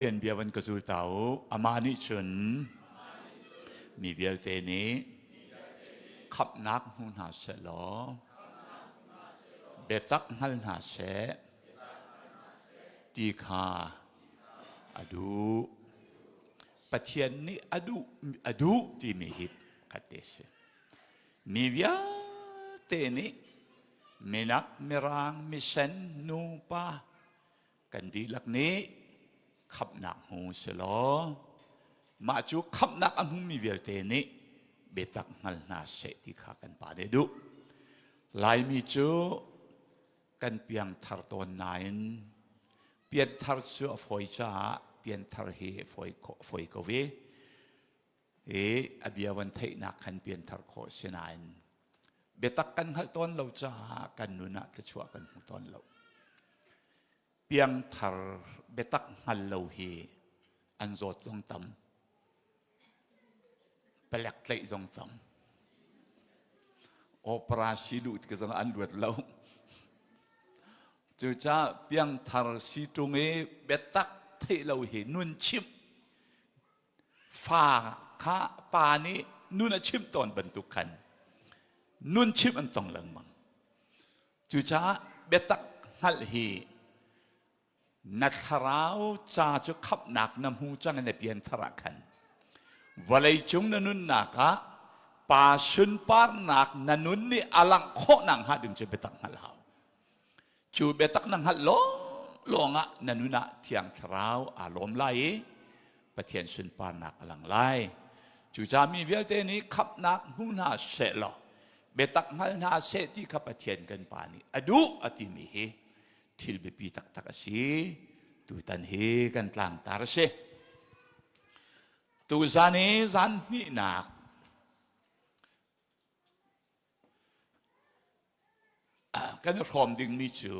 เรียนเบียวันกระสุลเตาอามานิชนมีเวียลเตนี้ขับนักหุนหาเสลอเบตักฮัลหาเสตีคาอดูปะเทียนนี้อดูที่มีหิบขัดเตสมีเวียเตนี้มีนักมีรางมีเซนนูปากันดีลักนี้ขับนักหูเสลอมาจูขับนักอันหูมีเวลเตนี้เบตักฮัลนาเสติขากันปาเดดุลายมีจูกันเปียงทาร์ตอนนายเปียนทาร์จูฟอยจ้าเปียนทาร์เฮฟอยโคเวอเบียวันเทนักขันเปียนทาร์โคเสนายเบตักกันฮัลตอนเราจ้ากันนุนักจะชัวกันหูตอนเราเปียงทาร์เบตักฮัลโลเฮอันโจทย์ทรงตำเปลักเตยทรงตำโอปราชิลุที่กำลังอันดูดเราจู่จ้าเปียงทาร์สิตรงเบตักเทเราเฮนุนชิมฟ้าข้าปานี้นุนชิมตอนบรรทุกขันนุนชิมอันต้องหลังมังจู่จ้าเบตักฮัลเฮนักทราวจ้าจะขับนักน้ำหูจังในเปลี่ยนทรากันวลัยจงนันุนนักะป่าชุนปาร์นักนันุนนี่อลังโคนังหัดดึงจะเบตักฮัลเขาจูเบตักนังฮัลลงะนันุนะเทียงทราวอารมณ์ไล่ปะเทียนชุนปาร์นักอลังไล่จูจามีเวลเตนี้ขับนักหูนาเสลอเบตักฮัลนาเสที่ขับปะเทียนกันปานี้อดูอติมีเฮทิลเบปีตักตักสีตูตันเฮกันตลางตาร์เซตูซานีซันนี่นักกันรอมดึงมีจู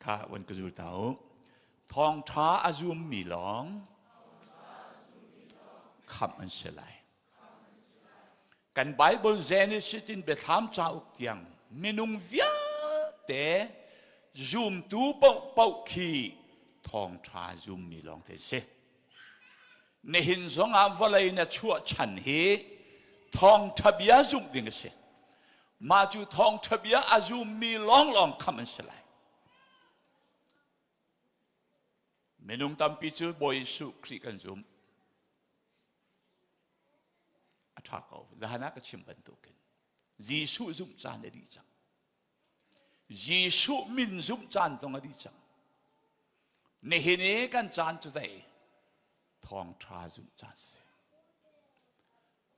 ข้าวันกระจุลเตาทองท้าอาจุมมีหลองขับมันเสลายกันไบเบิลเจเนซิสอินเบธามจ้าอุกยังมินุงเวียเตจุมตูเป่าขีทองท้าจุมมีหลองเตเซในหินสงอาวลัยนัชัวฉันเฮทองทะเบียจุมดิ่งเสมาจูทองทะเบียอาจุมมีหลองขับมันเสลายเมนุงตามพิจูบอยสุคริกันซุมอัฐากาวจะหานักชิมบันตุกันยิสุซุมจานอดีจังยิสุมินซุมจานตรงอดีจังในเหตุนี้กันจานจุดใดทองทราซุมจาน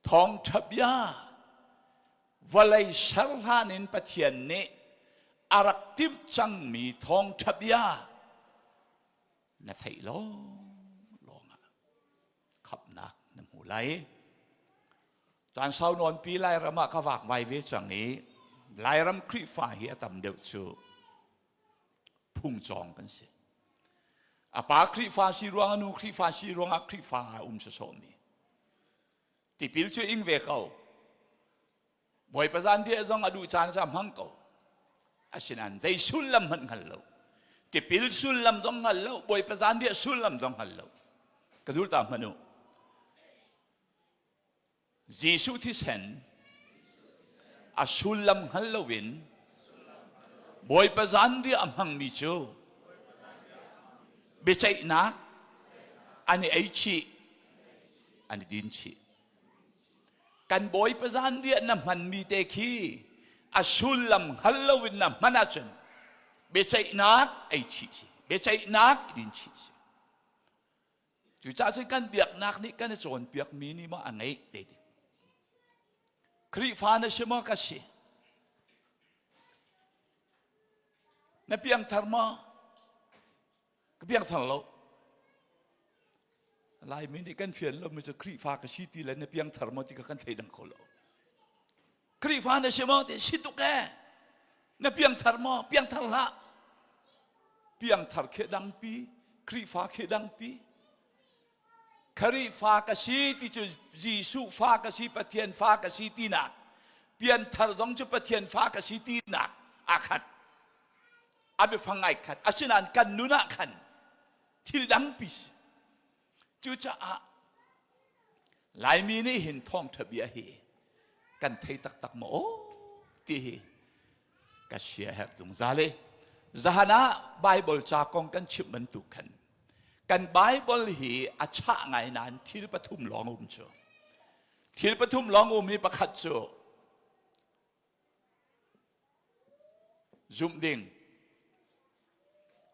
ทองทับยาวลัยชัลฮานินปะเทียนเนอารักติมจังมีทองทับยานัทไทยลงขับนักน้ำหูไหลจานเช้านอนปีไล่รำมาขวากไว้เวจังนี้ไล่รำครีฟ้าเฮียตำเดียวชูพุ่งจองกันสิอาปาครีฟ้าชีรวงอนุครีฟ้าชีรวงอัครีฟ้าสสมีติปิลช่วยอิงเวเขาบ่อยประสานที่จะอดูจานจำหังเขาอาชินันใจสุลลำมันกันแล้วที่พิลสุลลัมต้องฮัลโหลบอยประสานเดียสุลลัมต้องฮัลโหลกระดูตามมนุยิสุที่เซนอาสุลลัมฮัลโลวินบอยประสานเดียอัมหังมิจูเบชัยนักอันนี้ไอชีอันนี้ดินชีกันบอยประสานเดียน้ำมันมีเตคีอาสุลลัมฮัลโลวินน้ำมันอาจารย์เบชัยนักไอชีเบชัยนักดินชีจู่จ้าจะกันเบียกนักนี่กันจะโจนเบียกมีนี่มาอันไหนเด็ดครีฟานเชื่อมากัสนับเพียงธรรมะก็เพียงทางโลก ลายมินิกันเฟียนเราไม่จะครีฟ้ากชีตีเลยในเพียงธรรมะที่กันเทดังคนเราครีฟ้าในเชมอที่ชิตุกแกในเพียงธรรมะเพียงธรรมะเพียงธรรมเคดังปีครีฟ้าเคดังปีครีฟ้ากชีที่จะยิสุฟ้ากชีปะเทียนฟ้ากชีตีนักเพียงธรรมจะปะเทียนฟ้ากชีตีนักอาคัดอาเบฟังไงคัดอาชินันกันนุนักขันที่ดังปีจู่จ้าหลายมีนี่เห็นท้องทะเบียเฮกันไทยตักโมตีเฮก็เสียหักตรงซาเลยจานะไบเบิลจากองกันชิบมันตุกันกันไบเบิลเฮอาชะไงนั้นที่ปฐุมลองโจที่ปฐุมลองนี่ประคัดโจจุ่มดิ่ง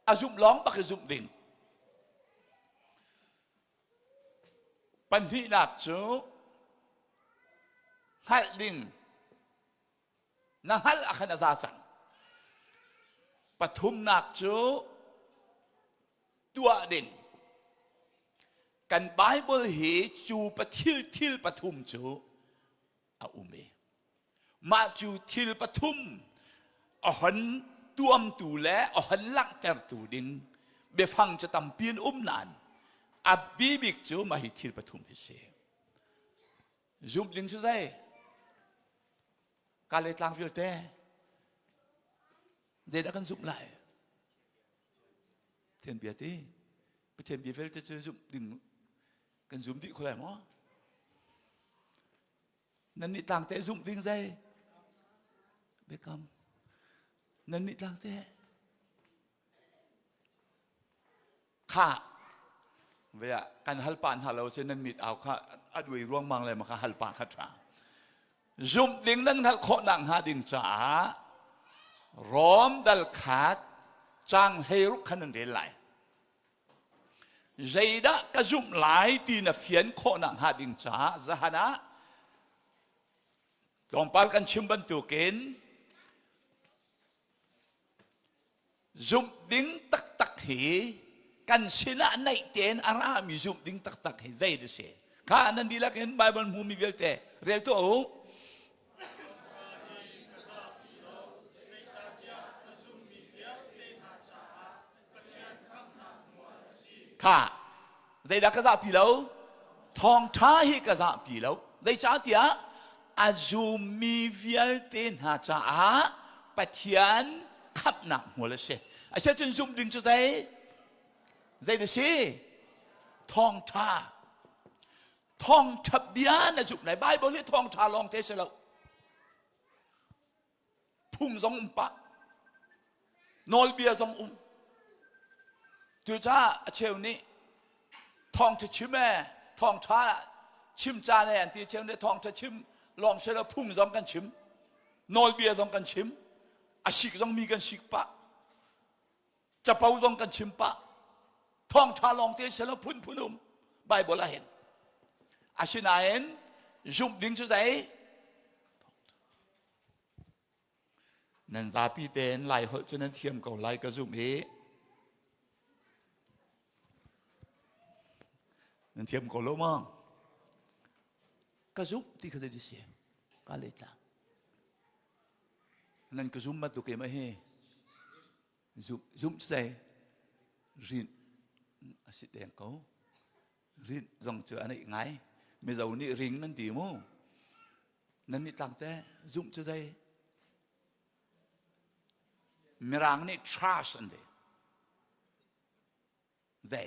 อาจุ่มลองปักจุ่มดิ่งปันที่นักจูฮัลลิงนั่งฮัลอาคณาซาสังปฐุมนักจูตัวดิ่งกันไบเบิลเฮจูปะทิลปฐุมจูอาอุเมมาจูทิลปฐุมหันตัวมตูแลหันลักแต่ตูดิ่งเบฟังจะตำเปียนนานอับบีบิกจูมาฮิทิลปฐุมพิเศษจุบดิงสุดใจการเล่นต่างฟิลเต้เด็ดกันจุบไหลเทียนเบียตีไปเทียนเบียเฟลจะเจอจุบดิงกันจุบดิคนไหนมั้งนั่นนี่ต่างเต้จุบดิงใจเบคำนั่นนี่ต่างเต้ข้าเวียกันฮัลปานฮัลโลเซนันมิดเอาข้าอดวยร่วงมังเลยมาข้าฮัลปานขัดราจุ่มดิ่งนั่งทักโคนังหาดิ่งจ๋าร้อมดัลขาดจางเฮรุขันเดลไลใจดะกระจุ่มหลายตีนเฟียนโคนังหาดิ่งจ๋าจะหนะลองปาลกันชิมบันตุกินจุ่มดิ่งตักเฮกันชนะในเตียนอารามีจุบดิ้งตักให้ใจดิเสข้านันดีละเห็นไบเบิลมูมีเวลเตเรียกตัวข้าได้ดักกระซาปีแล้วทองท้าให้กระซาปีแล้วได้จ้าเตียอาจูมีเวลเตน่าจ้าปะเทียนขับหนักหัวละเสอาเช่นจุ่มดิ้งจะได้ใจดิสิทองทาทองทับเบียนะจุดไหนไบเบิลเรียกทองทาลองเทสแล้วพุ่งสองปะนอลเบียสองจู่จ้าเชลนี้ทองจะชิมแม่ทองทาชิมจานแอนที่เชลนี้ทองจะชิมลองเชลพุ่งสองกันชิมนอลเบียสองกันชิมอาชิกสองมีกันชิกปะจะเป่าสองกันชิมปะทองทาลองเทเสแล้วพุ่นไบเบิลเห็นอาชินาเห็นจุ่มดิ่งสุดใจนั่นซาปีเตนไล่เหอะจนนั้นเทียมกับไล่กระจุ่มเอนั่นเทียมกับโลมังกระจุ่มที่เขาจะดิเสียก็เลยต่างนั่นกระจุ่มมาตุกเกมาเฮจุ่มใจรินสิเดงเขารินจงเจออันนี้ไงไม่เจ้านี่ริงนั่นตีมั้งนั่นนี่ต่างแต่จุ่มจะใจมีรังนี่ trust อันเดียได้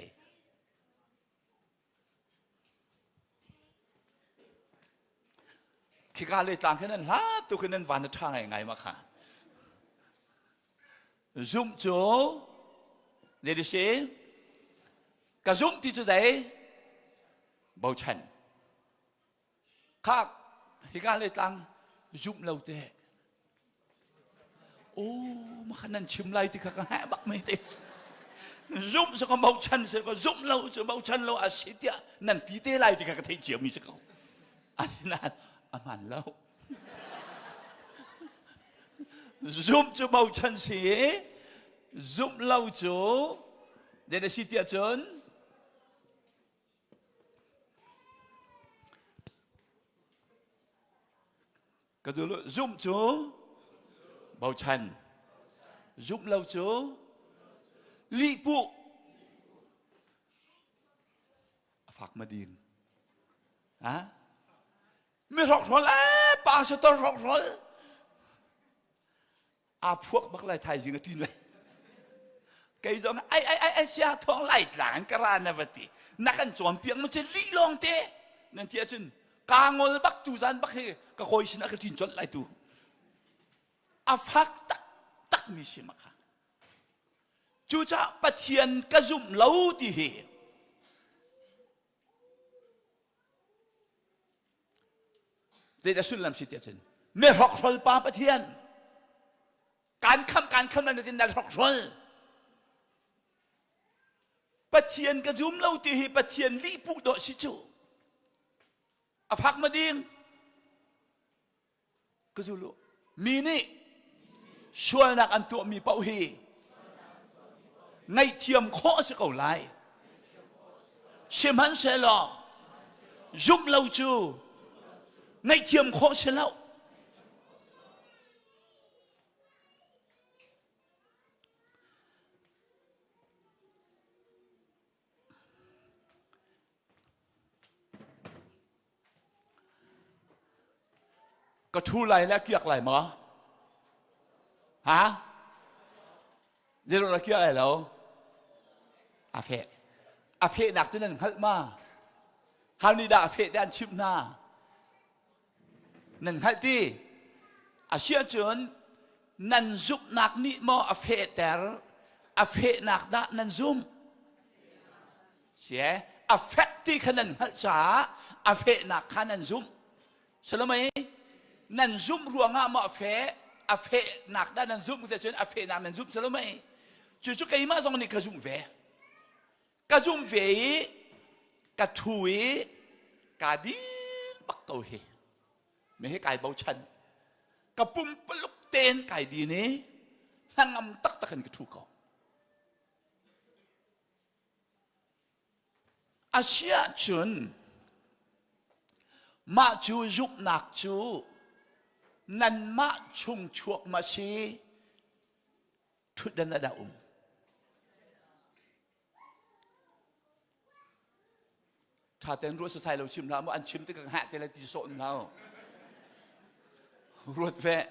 ขี้การเลยต่างแค่นั้นละตัวแค่นั้นวันจะทางยังไงมาค่ะจุ่มโจเดี๋ยวสิกระจุ่มที่จะได้เบาชันข้าหิการเลยตังจุ่มเราเตะโอ้มาขนาดชิมไรที่ข้าก็แหบักไม่เตะจุ่มสักเบาชันสักจุ่มเราจะเบาชันเราอาศัยเดียนั่นตีเตะไรที่ข้าก็เทเจียวมีสักเขาอันนั้นอามันแล้วจุ่มจะเบาชันเสียจุ่มเราจูเดี๋ยวสิเตียจน cái dù giúp chú bầu trần giúp lâu chú lý phụ phạt mà điên àไม่รอกรอแล้วป่าจะต้องรอกรออาพวกบักไล่ไทยจริงก็ทีเลยไก่จงไอ้เสียท้องไล่หลานกระานวัตินักกันจอมเปียงมันจะลีลองเตนั่นที่อาจารย์กางอลบักตูซันบักเฮก็คอยชนะกันจินจดไล่ตูอาฟักตักมีเสียมาค่ะจูจ้าปะเทียนกระจุ่มเล่าที่เฮเดี๋ยวสุดลำสิเตียนเมื่อรอกรอป้าปะเทียนการคำนั้นจะได้รอกรอปะเทียนกระจุ่มเล่าที่เฮปะเทียนลีปูโดชิจูอาพักมาดิ้งก็จูลุมีนี่ช่วยนักอันตัวมีเป้าฮีในเทียมข้อสกาวไลเชื่อมันเสลอยุบเล่าจูในเทียมข้อเสลาก็ทูไหลแล้วเกียกไหลมั้งฮะเดี๋ยวเราเกียกอะไรแล้วอาเฟหนักจนนั่นฮัลมาฮานิดาอาเฟด้านชิมหน้านั่นฮัลที่อาเชียจนนั่นซุปหนักนี่มออาเฟแต่อาเฟหนักด้านนั่นซุ่มเสียอาเฟที่ขนาดฮัลจ้าอาเฟหนักขนาดซุ่มใช่ไหมนั่นซุ่มรวงอ่ะมาอาเฟหนักด้านนั่นซุ่มแต่จนอาเฟหนักนั่นซุ่มใช่ไหมจู่ๆใครมาส่งนี่กระจุ่มเวกระถุยกระดินปักเกาเฮไม่ให้ไก่เบาชันกระปุ่มปลุกเตนไก่ดีนี้นั่งงำตักกันกระถุกอาเชียจุนมาจูยุบหนักจูนันมาชุงชวกมาชีทุดดันดาถ้าเต้นรู้สุดท้ายเราชิมแล้วอันชิมที่กังหัแต่ละที่โซนเรารวดแวะ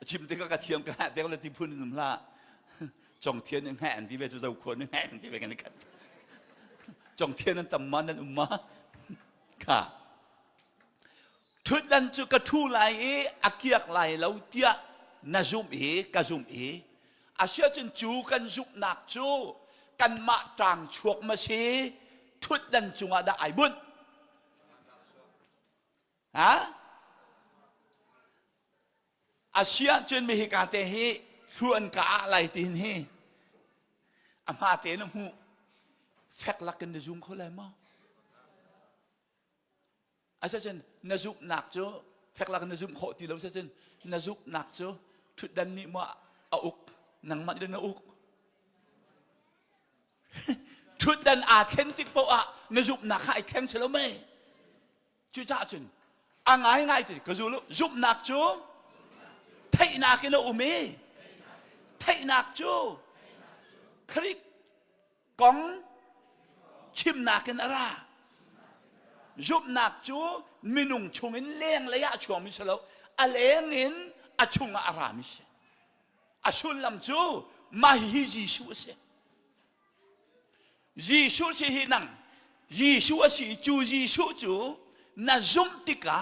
ชิมที่กังกระเทียมกังหัแต่ละที่พุ่นนุ่มละจงเทียนยังแห่งที่เวจะเจ้าคนยังแห่งที่เวกันกันจงเทียนนั้นตำมันนั้นมาค่ะทุดดันจุกระทูไหลอาเกียกไหลเราเตี้ยนาจุมกระจุมอาเชียจนจูกันจุกหนักจูกันมาจางชวกมาชีทุดดันจุงอาดาไอบุญฮะอาเซียจนมีเหตุการณ์เตะชวนกาอะไรตีนเฮอามาเตนหูแฟกลักกันในจุงเขาเลยมั้งอาเซียจนนจุกหนักจ้แฟกลักกันในจุงเขาตีเราเซียจนนจุกหนักจ้ทุดดันนี่มาเอาอุกนังมันเดินอุกทุดดันอาเข็นติดปะนจุบหนักให้แข็งเฉลไม่จู่จ้าจุนง่ายติก็จู่ลุจุบหนักจู่ไทยหนักกินอุเมไทยหนักจู่คลิกกองชิมหนักกันอะไรจุบหนักจู่มินุงชงอินเลี้ยงระยะช่วงมิเฉลอะไรงินอาชงอารามิเชอาชุนลำจู่มาฮิจิชูเสยิสูสิหินังยิสูสิจูยิสูจูน่าจุมติกา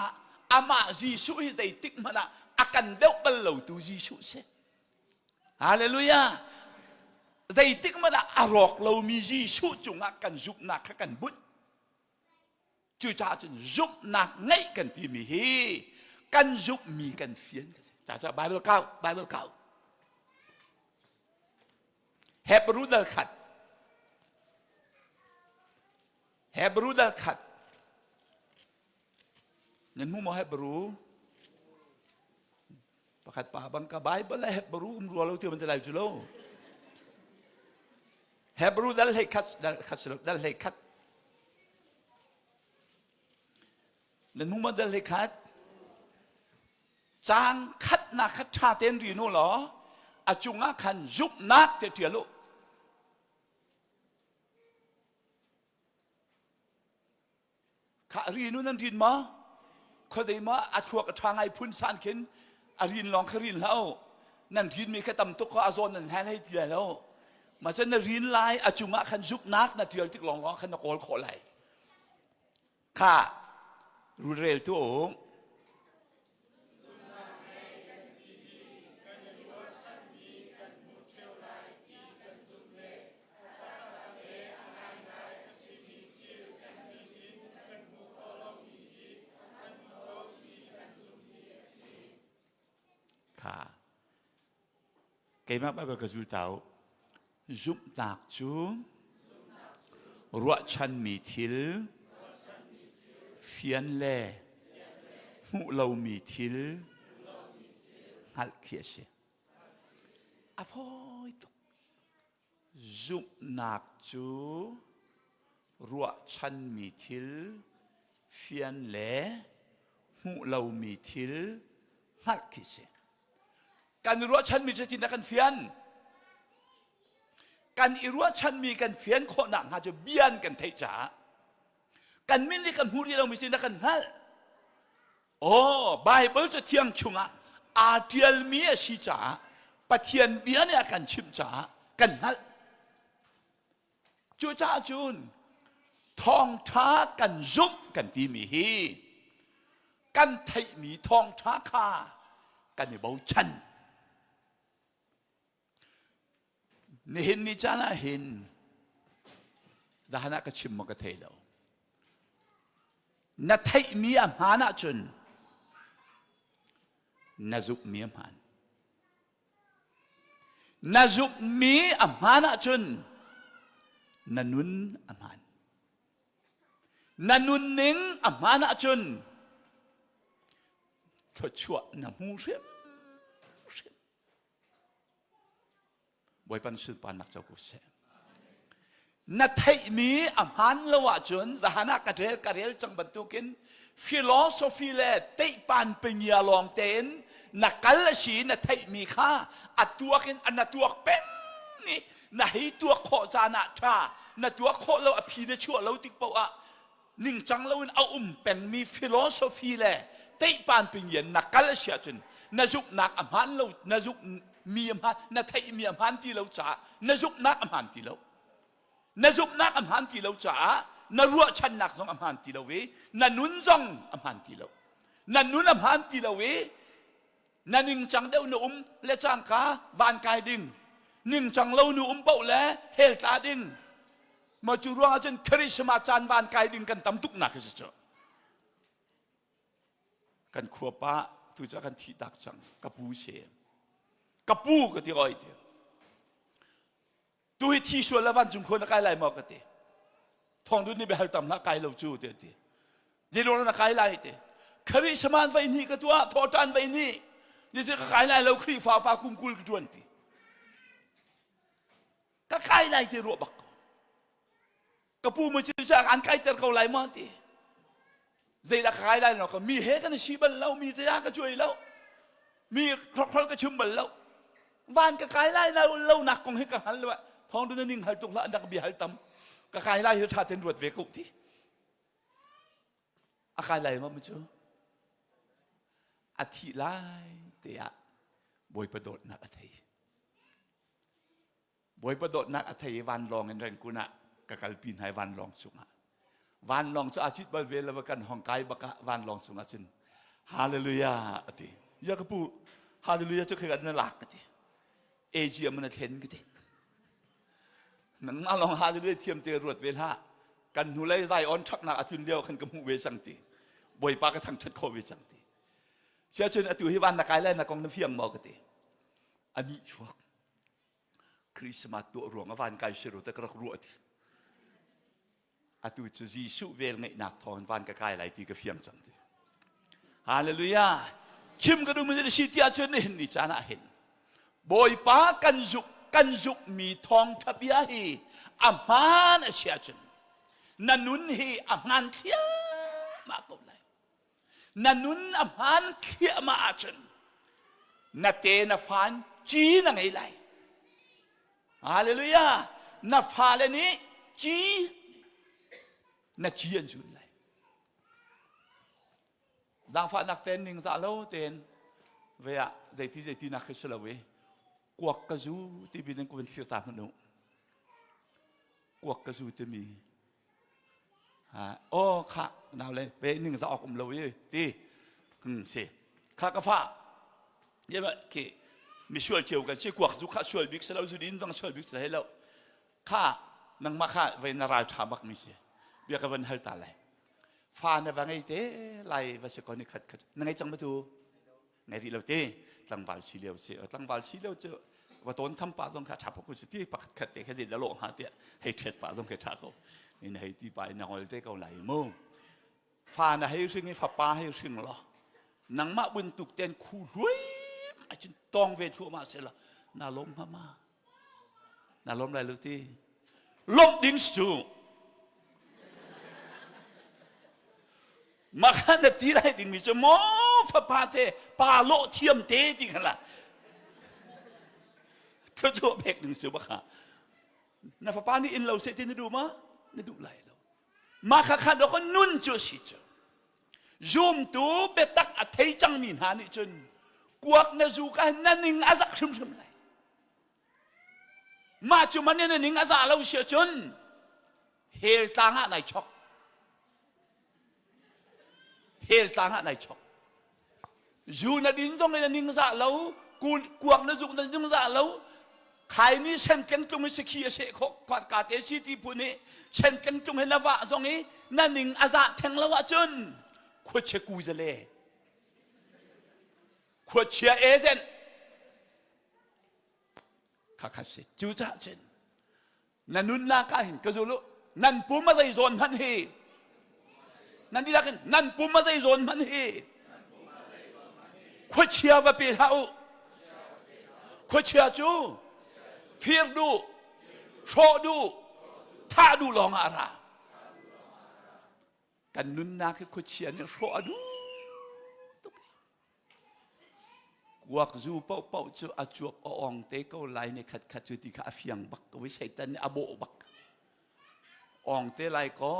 อามายิสูหิได้ติกมันนะอากันเดาบลลูตูยิสูเสฮาเลลูยาได้ติกมันนะอารอกเรามียิสูจูงอากันจุบนักกันบุญจู่จ้าจนจุบนักไงกันที่มีเฮกันจุบมีกันเฟียนจ้าไบเบิลเก้าเฮบรูดัลขัดเฮบรูดัลขัดนั่นมุ่งมาเฮบรูประคัดป่าบังกะไบเบิลเฮบรูรัวเราเที่ยวมันจะไหลจุโลเฮบรูดัลเฮคัดดัลเฮคัดนั่นมุ่งมาดัลเฮคัด จางคัดนาคัดชาเต็นรีโน่หรออาจุงอาคันยุบนักเตียลุข้ารีโน่นั่นรีนมาคนใดมาอาชัวกทางไอ้พุ่นสานขึ้นอารีนลองขรีนแล้วนั่นรีนมีแค่ตำตุกข้ออาโซนนั่นแทนให้เตียแล้วมาจะนั่นรีนไล่อาจุงอาคันยุบนักนั่นเตียที่ลองขันตะโกนขอไหลข้ารู้เร็วตัวเกี่ยมากไปกับจูเตาจุบตากจูรัวชันมีทิลเฟียนเล่หูเรามีทิลฮัลเคียเชอฟอยตุจุบนักจูรัวชันมีทิลเฟียนเล่หูเรามีทิลฮัลเคียเชการรัวฉันมีจินตนาการเฟียนการรัวฉันมีการเฟียนคนหนังหาจะเบียนกันเทจ่าการมินิกันหูที่เรามีจินตนาการฮัลโอ้ไบเบิลจะเที่ยงชุงอ่ะอาเทียลมีสิจ่าปะเทียนเบียนเนี่ยกันชิมจ่ากันฮัลจูจ่าจูนทองท้ากันยุบกันที่มีฮีกันไทยมีทองท้าคากันในเบาชันนี่เห็นนี่จ้านะเห็นจะหานักชิมมกเทลนัทไทยมีอำนาจจนนัจุมีอำนาจนัจุมีอำนาจจนนันุนอำนาจนันุนนิ่งอำนาจจนชั่วน้ำหูเสียบอยปันสืบปานักเจ้ากุศลนัทไทยมีอำนาจละว่าจนจะหานักกระเทลจังบรรทุกินฟิโลโซฟีเล่เตะปานเป็นยาลองเต้นนักกัลชีนัทไทยมีค่าอัตัวกินอันตัวเป็นนี่นักตัวโคจานาชานัตัวโคเราอภิเนชั่วเราติกเปล่านิ่งจังเราเอาเป็นมีฟิโลโซฟีเล่เตะปานเป็นยานักกัลชีจนนักจุกนักอำนาจเรานักจุกมีอำนาจนัทไทยมีอำนาจที่เราจ่านักจุกนักอำนาจที่เรานักจุกนักอำนาจที่เราจ่านักรัวชันนักสองอำนาจที่เราเวนักนุนสองอำนาจที่เรานักนุนอำนาจที่เราเวนักหนึ่งจังเดียวนุ่มและจังกาบานกายดิ่งหนึ่งจังเรานุ่มเป่าและเฮลตาดิ่งมาจูรัวอาจารย์คริสมาจานบานกายดิ่งกันตำตุกหนักที่สุดกันขวบปะตุจกันที่ดักจังกับผู้เชี่ยกับปูก็ที่อ้อยเดียวดูที่ชวนละวันจุ่มคนนักไก่ไหลมอกกันเดียทองดูนี่ไปหาตำนักไก่เราจูเดียวเดียวเดี๋ยวเรานักไก่ไหลเดียวคริสมานไฟนี่ก็ตัวทอจันไฟนี่เดี๋ยวจะไก่ไหลเราครีฟ้าปาคุ้มกุลก็จวนตีก็ไก่ไหลที่รัวบักกับปูมันจะจากอันไก่เตอร์เขาไหลมาตีเดี๋ยวไก่ไหลเราก็มีเหตุกันชีบันเรามีเสียก็ช่วยเรามีครอบครัวก็ชุ่มบันเราบ้านก็ไก่ไล่เราหนักกองให้กับหันเลยว่าทองดูนั่นนิ่งหันตรงละอันดักบีหันต่ำก็ไก่ไล่ที่ชาเต็นรวดเวกุที่อาไก่ไล่มาไม่เจออาทิไล่เตะบอยประโดดนักอาทิบอยประโดดนักอาทิวันลองเงินแรงกุนะกับการปีนให้วันลองสุงะวันลองจะอาทิตย์บริเวณละกันห้องไก่บักวันลองสุงะจินฮาเลลูยาอาทิยากระปูฮาเลลูยาจะเคยกันนั่นหลักกันทีเอเชียมันเห็นกันทีนั่งมาลองฮาเลลูยาเทียมเตรวดเวลากันหูไล่ไล่ออนชักหนักอาทิตย์เดียวกันกับหูเวสังตีบ่อยปากระทั่งชัดโคเวสังตีเชื่อชนอตุฮิวันนักไก่ไล่นักกองน้ำเฟียงบอกกันทีอันนี้ชัวคริสต์มาสตัวหลวงอวันไก่เชื่อแต่กระรัวทีอตุจะจีสุเวลไงนักทอนวันกับไก่ไล่ตีกับเฟียงสังตีฮาเลลูยาชิมก็ดูมันจะสิทธิอาจารย์เห็นนี่จานะเห็นบอยป้ากันจุกมีทองทับยาฮีอามันเสียจนนันนุนฮีอามันเทียมาตัวไหนนันนุนอามันเทียมาอาจารย์ นาเตนาฟานจีนังไงไรฮาเลลูยานาฟาเลนี้จีนาจีอันจุนไรดังฟ้านักเต้นหนึ่งสาวเราเต้นเวียใจที่นักขึ้นละเวกวกกระจูที่บินกวนที่ตามมนุษย์กวกกระจูจะมีโอ้ข้าหนาวเลยเป็นหนึ่งสาวออกอมเราเว้ยที่เสียข้ากระฟ้าเยอะมากที่มีช่วยเกี่ยวกันช่วยกวกจูข้าช่วยบิ๊กเสร็จแล้วจุดินต้องช่วยบิ๊กเสร็จแล้วข้านังมาข้าเวนารายถามักมีเสียเบียกับวันเฮลตาเลยฟ้าในวันไงเต้ไล่วัชกรนี่ขัดนั่งไงจังมาดูไงที่เราเต้ตั้งบาลสีเหลียวเสียตั้งบาลสีเหลียวเจอว่าต้นทำป่าต้องขัดทับพวกคุณสิที่ปักขัดเตะแค่สิแล้วโลหะเตะให้เทศป่าต้องขัดทับเขานี่ให้ที่ไปนอนเต้เกาไหลมั่งฟ้าในให้สิ่งนี้ฟ้าป่าให้สิ่งหรอนังมาบุญตุกเต้นคู่รวยไอ้จินตองเวททั่วมาเสียละน่าล้มมาน่าล้มอะไรลูกที่ล้มดิ้งสูมาขันตีไรดิ้งมีจมอฟ้าป่าเตะป่าโลเทียมเตะจริงขนาดเขาโจเพกหนึ่งสูบค่ะนาฟ้าป่านี่อินเราเสตินี่ดูมั้ยนี่ดูไรเรามาขันเราก็นุ่นจูสิจูยุมตูเบตักอัฐิจังมินหานิจนกวกนจูกันนั่นนิงอาซักชุมเลยมาจุมันเนี่ยนิงอาซาเราเสียจนเฮลตางะในช็อกเฮลตางะในช็อกยูนัดินจงเลยนิงอาซาเรากวกนจูนันนิงอาซาเราใครนี่เช่นกันจงไม่สกีเสกขวัดกาเตชิตีพูนี่เช่นกันจงเห็นละว่าจงนี้นั่นนิงอาซาแทงละว่าจนขวดเชกูจะเล่ขวดเชียเอเซนข้าข้าเสจูจ่าเจนนันนุนนาคาหินกระจุลุนันปุ่มมาใส่โซนมันเฮนันดีรักกันนันปุ่มมาใส่โซนมันเฮขวดเชียว่าเป็นเท้าขวดเชียจูฟิร์ดูโชดูท่าดูลองอารากันนุนนาคือขวดเชียเนี่ยโชดูกวกจูเป่าจูอาจวบอ่องเตะก็ไล่ในขัดจุดที่ข้าเฟียงบักวิเศษแต่เนี่ยอโบบักอ่องเตะไล่ก็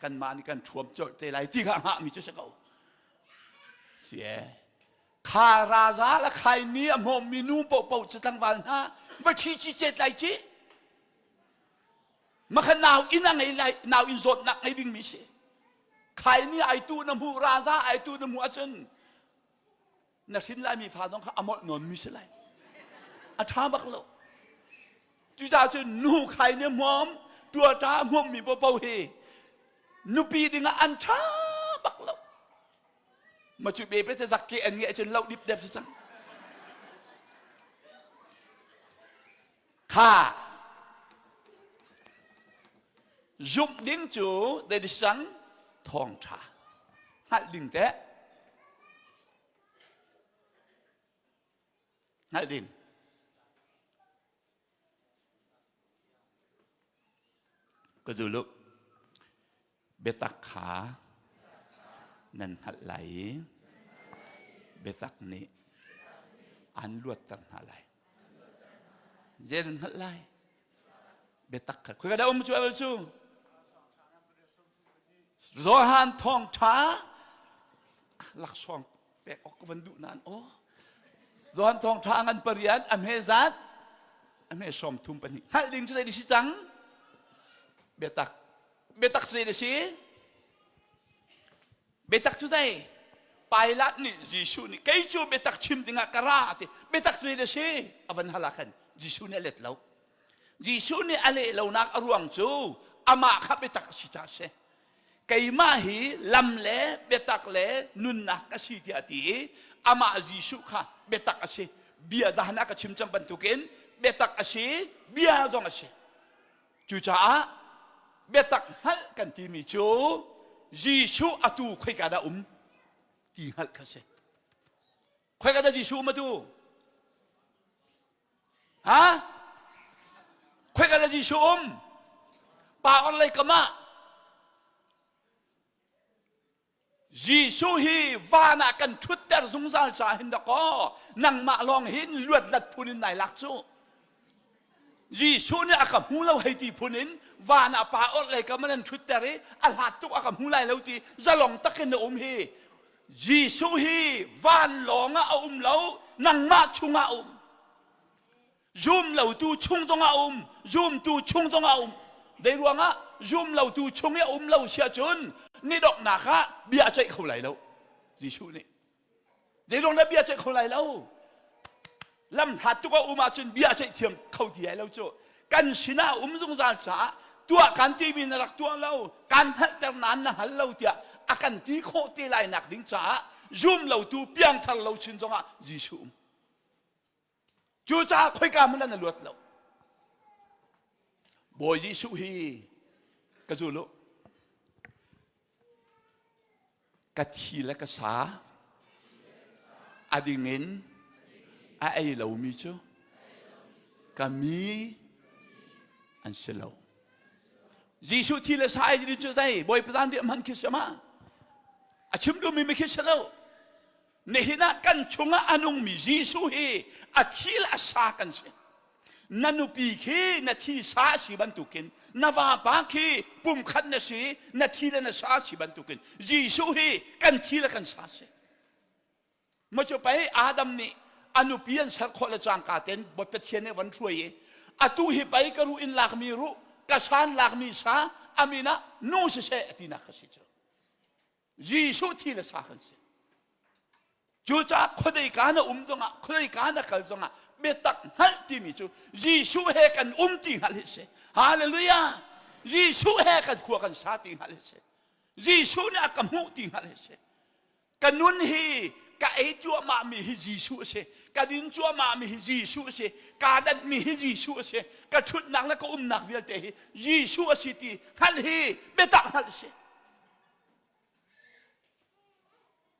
กันมานี่กันชวมจดเตะไล่ที่ข้าหามีจุดเก่าเสียข้าราชาและใครเนี่ยมอมมีนูเป่าจะตั้งวันฮะว่าชี้เจ็ดไล่จีมาขนาวอินังไงไล่นาวอินโซดนักไงบิงมิเสใครเนี่ยไอตูน้ำหูราชาไอตูน้ำหูอาจารย์นักสินไลมีฟ้าต้องเขาอมดนนมิสไลอาชาบักโลจุจ่าจะนูใครเนี่ยมอมตัวตามอมมีบ่เบาเฮนูปีดึงอันชาบักโลมาจุดเบเป็นสักเกอันเงี้ยจนเล่าดิบเด็บสังข้ายุบดิ้งจูเดดิสังทองชาหัดดิ้งแต่นัดดินก็ดูลูกเบตักขานันหัดไหลเบตักนี้อันลวดตั้งหัดไหลเย็นหัดไหลเบตักขาคุยกันได้ว่ามันช่วยมันสู้รอหันทองช้าหลักช่องแปะออกวันดุนานโอ้รอนทองทางอันปริยัติอเมซัดอเมซอมทุ่มปนิฮัลลิงจะได้ดิสิจังเบตักจะได้ดิสิเบตักจะได้ไปลัดนี่ยิชูนี่ใครจูเบตักชิมดิ่งกระราติเบตักจะได้ดิสิอวันฮาลักันยิชูนี่เล็ดแล้วยิชูนี่อะไรเรานักอรวงจูอามาขับเบตักสิจ้าเสใครมาฮีลำเล่เบตักเล่นุนนักกสิที่อาทิอามายิชูค่ะเบตักอาศัยเบียดานักชิมจังบันทุกินเบตักอาศัยเบียจงอาศัยจู่จ้าเบตักฮัลกันที่มีจูยิชูอาตูคุยกันได้ที่ฮัลกันเสคุยกันได้ยิชูมาดูฮะคุยกันได้ยิชูป่าอะไรกันมา ยิสุฮีวานากันทุดแต่สงสารจ่าหินดอกนังมาลองหินลวดลัดพูนินไหนลักจูยิสุเนี่ยอากับหูเราให้ตีพูนินวานาปาอดเลยก็มันทุดแต่เรอัลฮัดตุกอากับหูไลเราตีจะลองตะกินอมฮียิสุฮีวานลองเอาเรานังมาชุงเอายุมเราตูชุงจงเอายุมตูชุงจงเอาได้รู้งะยุมเราตูชุงเนี่ยเราเสียจนนี่ดอกหนาค่ะเบียใจเขาไหลแล้วยิชูนี่เดี๋ยวลงแล้วเบียใจเขาไหลแล้วลำหัดตัวมาจนเบียใจเทียมเขาเดียแล้วจ้ะกันชนะสงสารสาตัวกันที่มีนักตัวเราการหัดจากนั้นนะฮัลเราเดียอาการที่โคตรไหลหนักดิ้งจ้ายุมเราตูเปียงทางเราชินจงอ่ะยิชูจู่จ้าค่อยการมันนั่นลวดเราบอยยิชูฮีกระจุลุกะทีและกะสาอดีเงินไอ้เรามีจ้ะกะมีอันเสลายิสุทีและสาไอ้ดิจ้ะใจบอยประธานเดียมันคิดมาอาชิมดูมีไม่คิดแล้วในหินะกันชงอานุงมียิสุเฮอาทีและสากันเสนันุปีเคนาทีสาสิบันตุกินนาวาบาเคปุ่มขัดนาสีนาทีละนาสาสิบันตุกินยิสุเฮกันทีละกันสาเสมาจะไปอาดัมนี่อนุปีนสักคนละจางกาเต็นบทเทียนในวันช่วยอาตูฮิไปกรูอินหลักมีรู้กระชานหลักมีสาอามินะนูเสอตินักสิจ้ะยิสุทีละสากันเสจู่จ้าคนใดการนะจงอ่ะคนใดการนะกัลจงอ่ะเบตักฮัลติมิจูยิสุเฮกันติฮัลเสฮาเลลูยายิสุเฮกันขวกันสาติฮัลเสยิสุเนี่ยกันมุติฮัลเสกันนุนฮีกะไอจัวมามีฮิยิสุเสกะดินจัวมามีฮิยิสุเสกาดันมีฮิยิสุเสกะชุดนักแล้วก็นักเวลเตฮิยิสุสิติฮัลฮีเบตักฮัลเส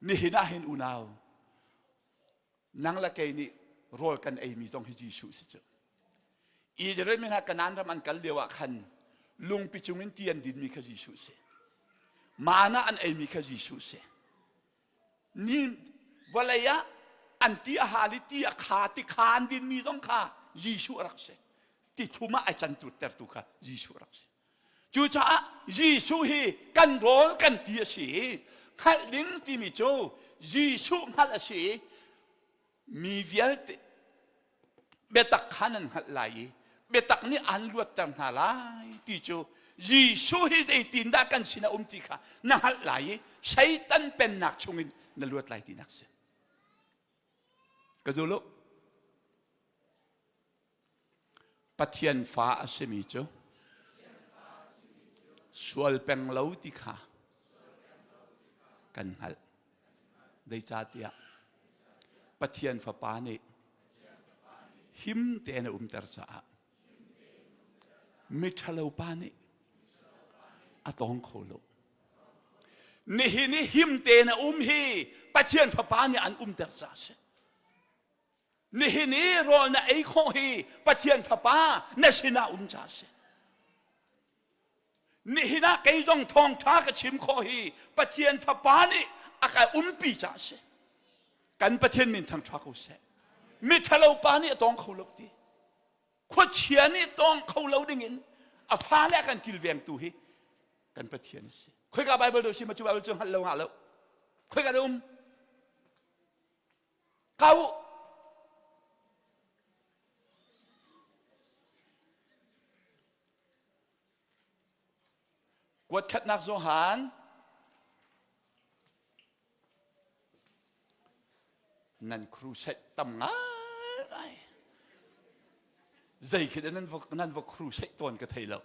นี่หินาหินอุนาวนังละเกนี่รอกันไอมีต้องให้ยิสุสิจ้ะอีเดรมินากันนั้นทำมันกันเดียวกันลุงปิจุงินเตียนดินมีขยิสุเสมานะอันไอมีขยิสุเสนี่วะเลยะอันที่อาหาริที่อาขาติขานดินมีต้องขายิสุรักเสที่ทุมาไอจันตุเตอร์ตุขายิสุรักเสจู่จ้ายิสุฮีกันรอกันที่เสฮัลดินที่มีโจยิสุฮัลเสมีเวลเตเบตักขันหัดไหลเบตักนี่อันลวดจังหาไหลที่โจยิสุฮิได้ตินได้กันสินะติค่ะนั่งหัดไหลใช้ตันเป็นนักชงอินนั่งลวดไหลที่นักเสียก็ดูลูกปัทยันฟ้าเสมิโจสวลเป็งเหลาที่ค่ะกันหัดได้จัดยาปัทยันฟ้าปานี่หิมเตนเตอร์จ้ามิทะเลปานี่อาตองโคโลนี่หิมเตนฮีปัทยันฟ้าปานี่อันเตอร์จ้าเสนี่รอนะไอโคฮีปัทยันฟ้าปาเนสินาจ้าเสนี่นะไกจงทองท้ากชิมโคฮีปัทยันฟ้าปานี่อากาปีจ้าเสกันปัทยันมินทางท้ากุเสมิทะเลปานี่ต้องเขาลบดีขวดเชียนี่ต้องเขาเล่าดิ่งินอาฟ้าแลกันกิลเวียงตูฮีกันปะเทียนสิคุยกับไบเบิลดูสิมาจูไบเบิลจงฮัลโหลฮัลโหลคุยกับดุมเขากวดขัดนักโซฮานนั่นครูเสตำง่ายใจคิดนั่นว่าครูเสตตอนกระเทยเรา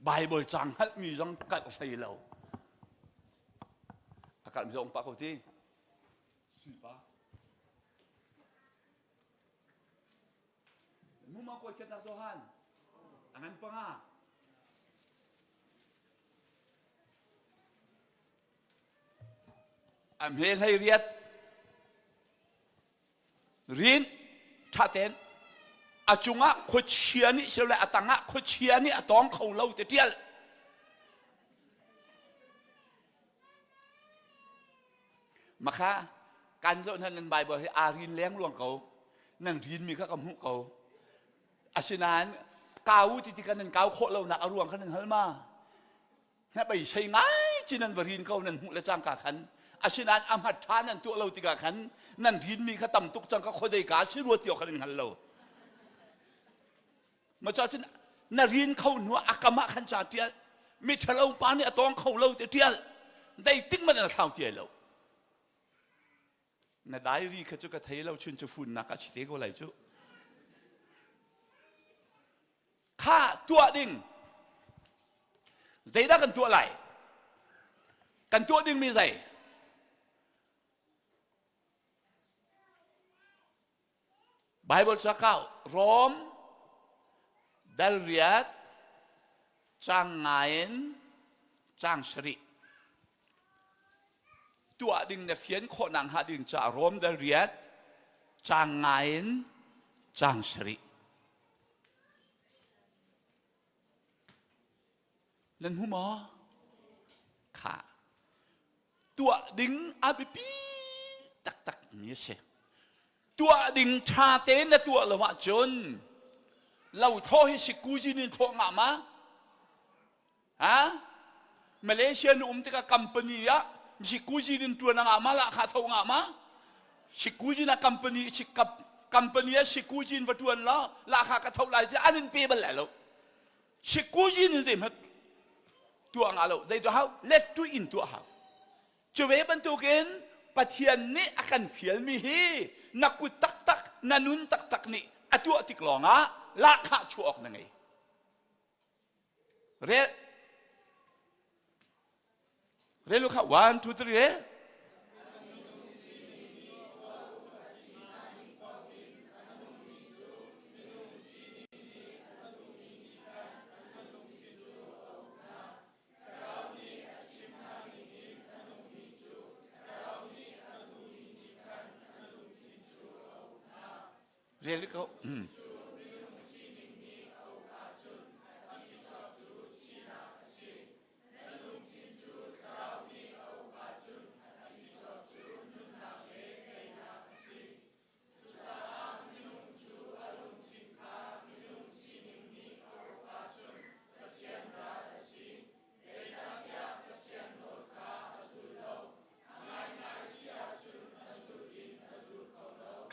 ไบเบิลจังฮัลมีจังกัดกระเทยเราอากาศมีจังปะเขาที่สุดปะมุมมากวดขัดนักโซฮานอันนั้นปะง่าอเมริกาเรียนท่าเต้นอาจุงะขดเชียนี่เสร็จแล้วตังะขดเชียนี่ต้องเขาเล่าเตี้ย มาค่ะการโจนันนันใบบอกให้อารินเลี้ยงลวงเขานั่งรินมีข้ากำหุเขาอาชนานกาวที่กันนั่นกาวโคเราหนักอารวงขันหนึ่งฮัลมานั่นไปใช่ไงจีนันวรินเขานั่นหุและจ้างกาขันอาชนานอามัดทานนั่นตัวเราติกาขันนั่นรินมีข้าต่ำตุกจังก็คนใดกาชื่อรัวเตียวขันหนึ่งฮัลเรามาจากฉันนารินเขาหนัวอากามะขันจ่าเตียมิทะเลาปานเนี่ยตองเขาเราเตียได้ติ๊กมันน่ะข่าวเตียเราน่ะได้รีเขาจะกระเทยเราชุนจะฝุ่นนักชิเตก็ไรจุข้าตัวดิ่งใจได้กันตัวไหลกันตัวดิ่งมีใจไบเบิลสักข้าวรอมดัลเรียดจางไงน์จางสริตัวดิ่งเนี่ยเฟียนโคนังหาดิ่งจะรอมดัลเรียดจางไงน์จางสรินั่นหัวหมอค่ะตัวดิ่งอาบิปีตักมีเสียตัวดิ่งชาเตนและตัวละวะจนเราโทษให้สิกูจีนินโทษงามาฮะมาเลเซียนุ่มที่กับคัมปานีอะสิกูจีนินตัวนางามาละขาโทษงามาสิกูจีนักคัมปานีสิกับคัมปานีสิกูจีนวัตถุอันละขากระทบไหลจะอันนั้นเปย์บัลแล้วสิกูจีนินเต็มตัวงาเราได้ตัวเขาเล็ดตัวอินตัวเขาจะเวบันตุกินปะเทียนนี้อาการเฟียลมีฮีนักกุตักนันุนตักนี่อตัวติกลองะละข้าชัวออกนั่งไงเรลูกค่ะ 1 2 3เรเรียนเขา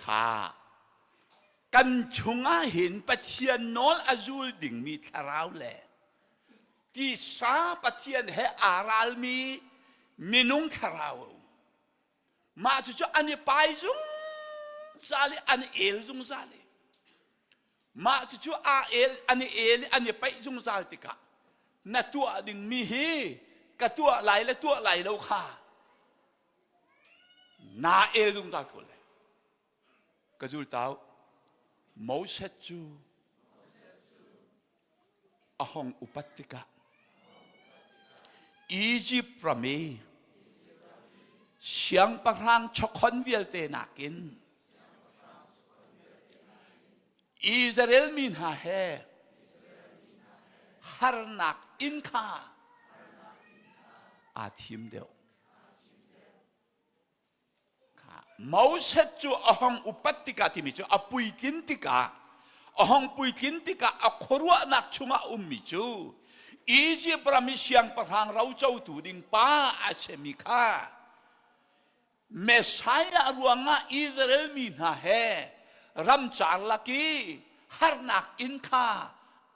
ค่ะกันชงอาเห็นปะเทียนนอนอาจูลดิ่งมีทาราวแหละที่สาปะเทียนเฮอาราลมีมินุงทาราวมาจู่ๆอันนี้ไปจุงซาลีอันนี้เอลจุงซาลีมาจู่ๆอาเอลอันนี้เอลอันนี้ไปจุงซาลติกะนัดตัวดิ่งมีฮีกับตัวไหลและตัวไหลแล้วค่ะนาเอลจุงซาลคนเลยกระจุลเต้าโมเสสจูอหงอุปัติกะอียิปต์ประเมเสียงประหางชกคนเวลเตนักินอิสราเอลมินหาเฮฮาร์นักอินคาอาทิมเดียวโมเสสจูอหงอุปัติกะที่มีจูอปุยกินติกะอหงปุยกินติกะอครัวนักชุงอามิจูอียิปต์ประมิเสียงประหางเราเจ้าตูดิงป้าอาเชมิกาเมสายารวงอิสราเอลมินาเฮรัมจาร์ลักีฮาร์นักอินคา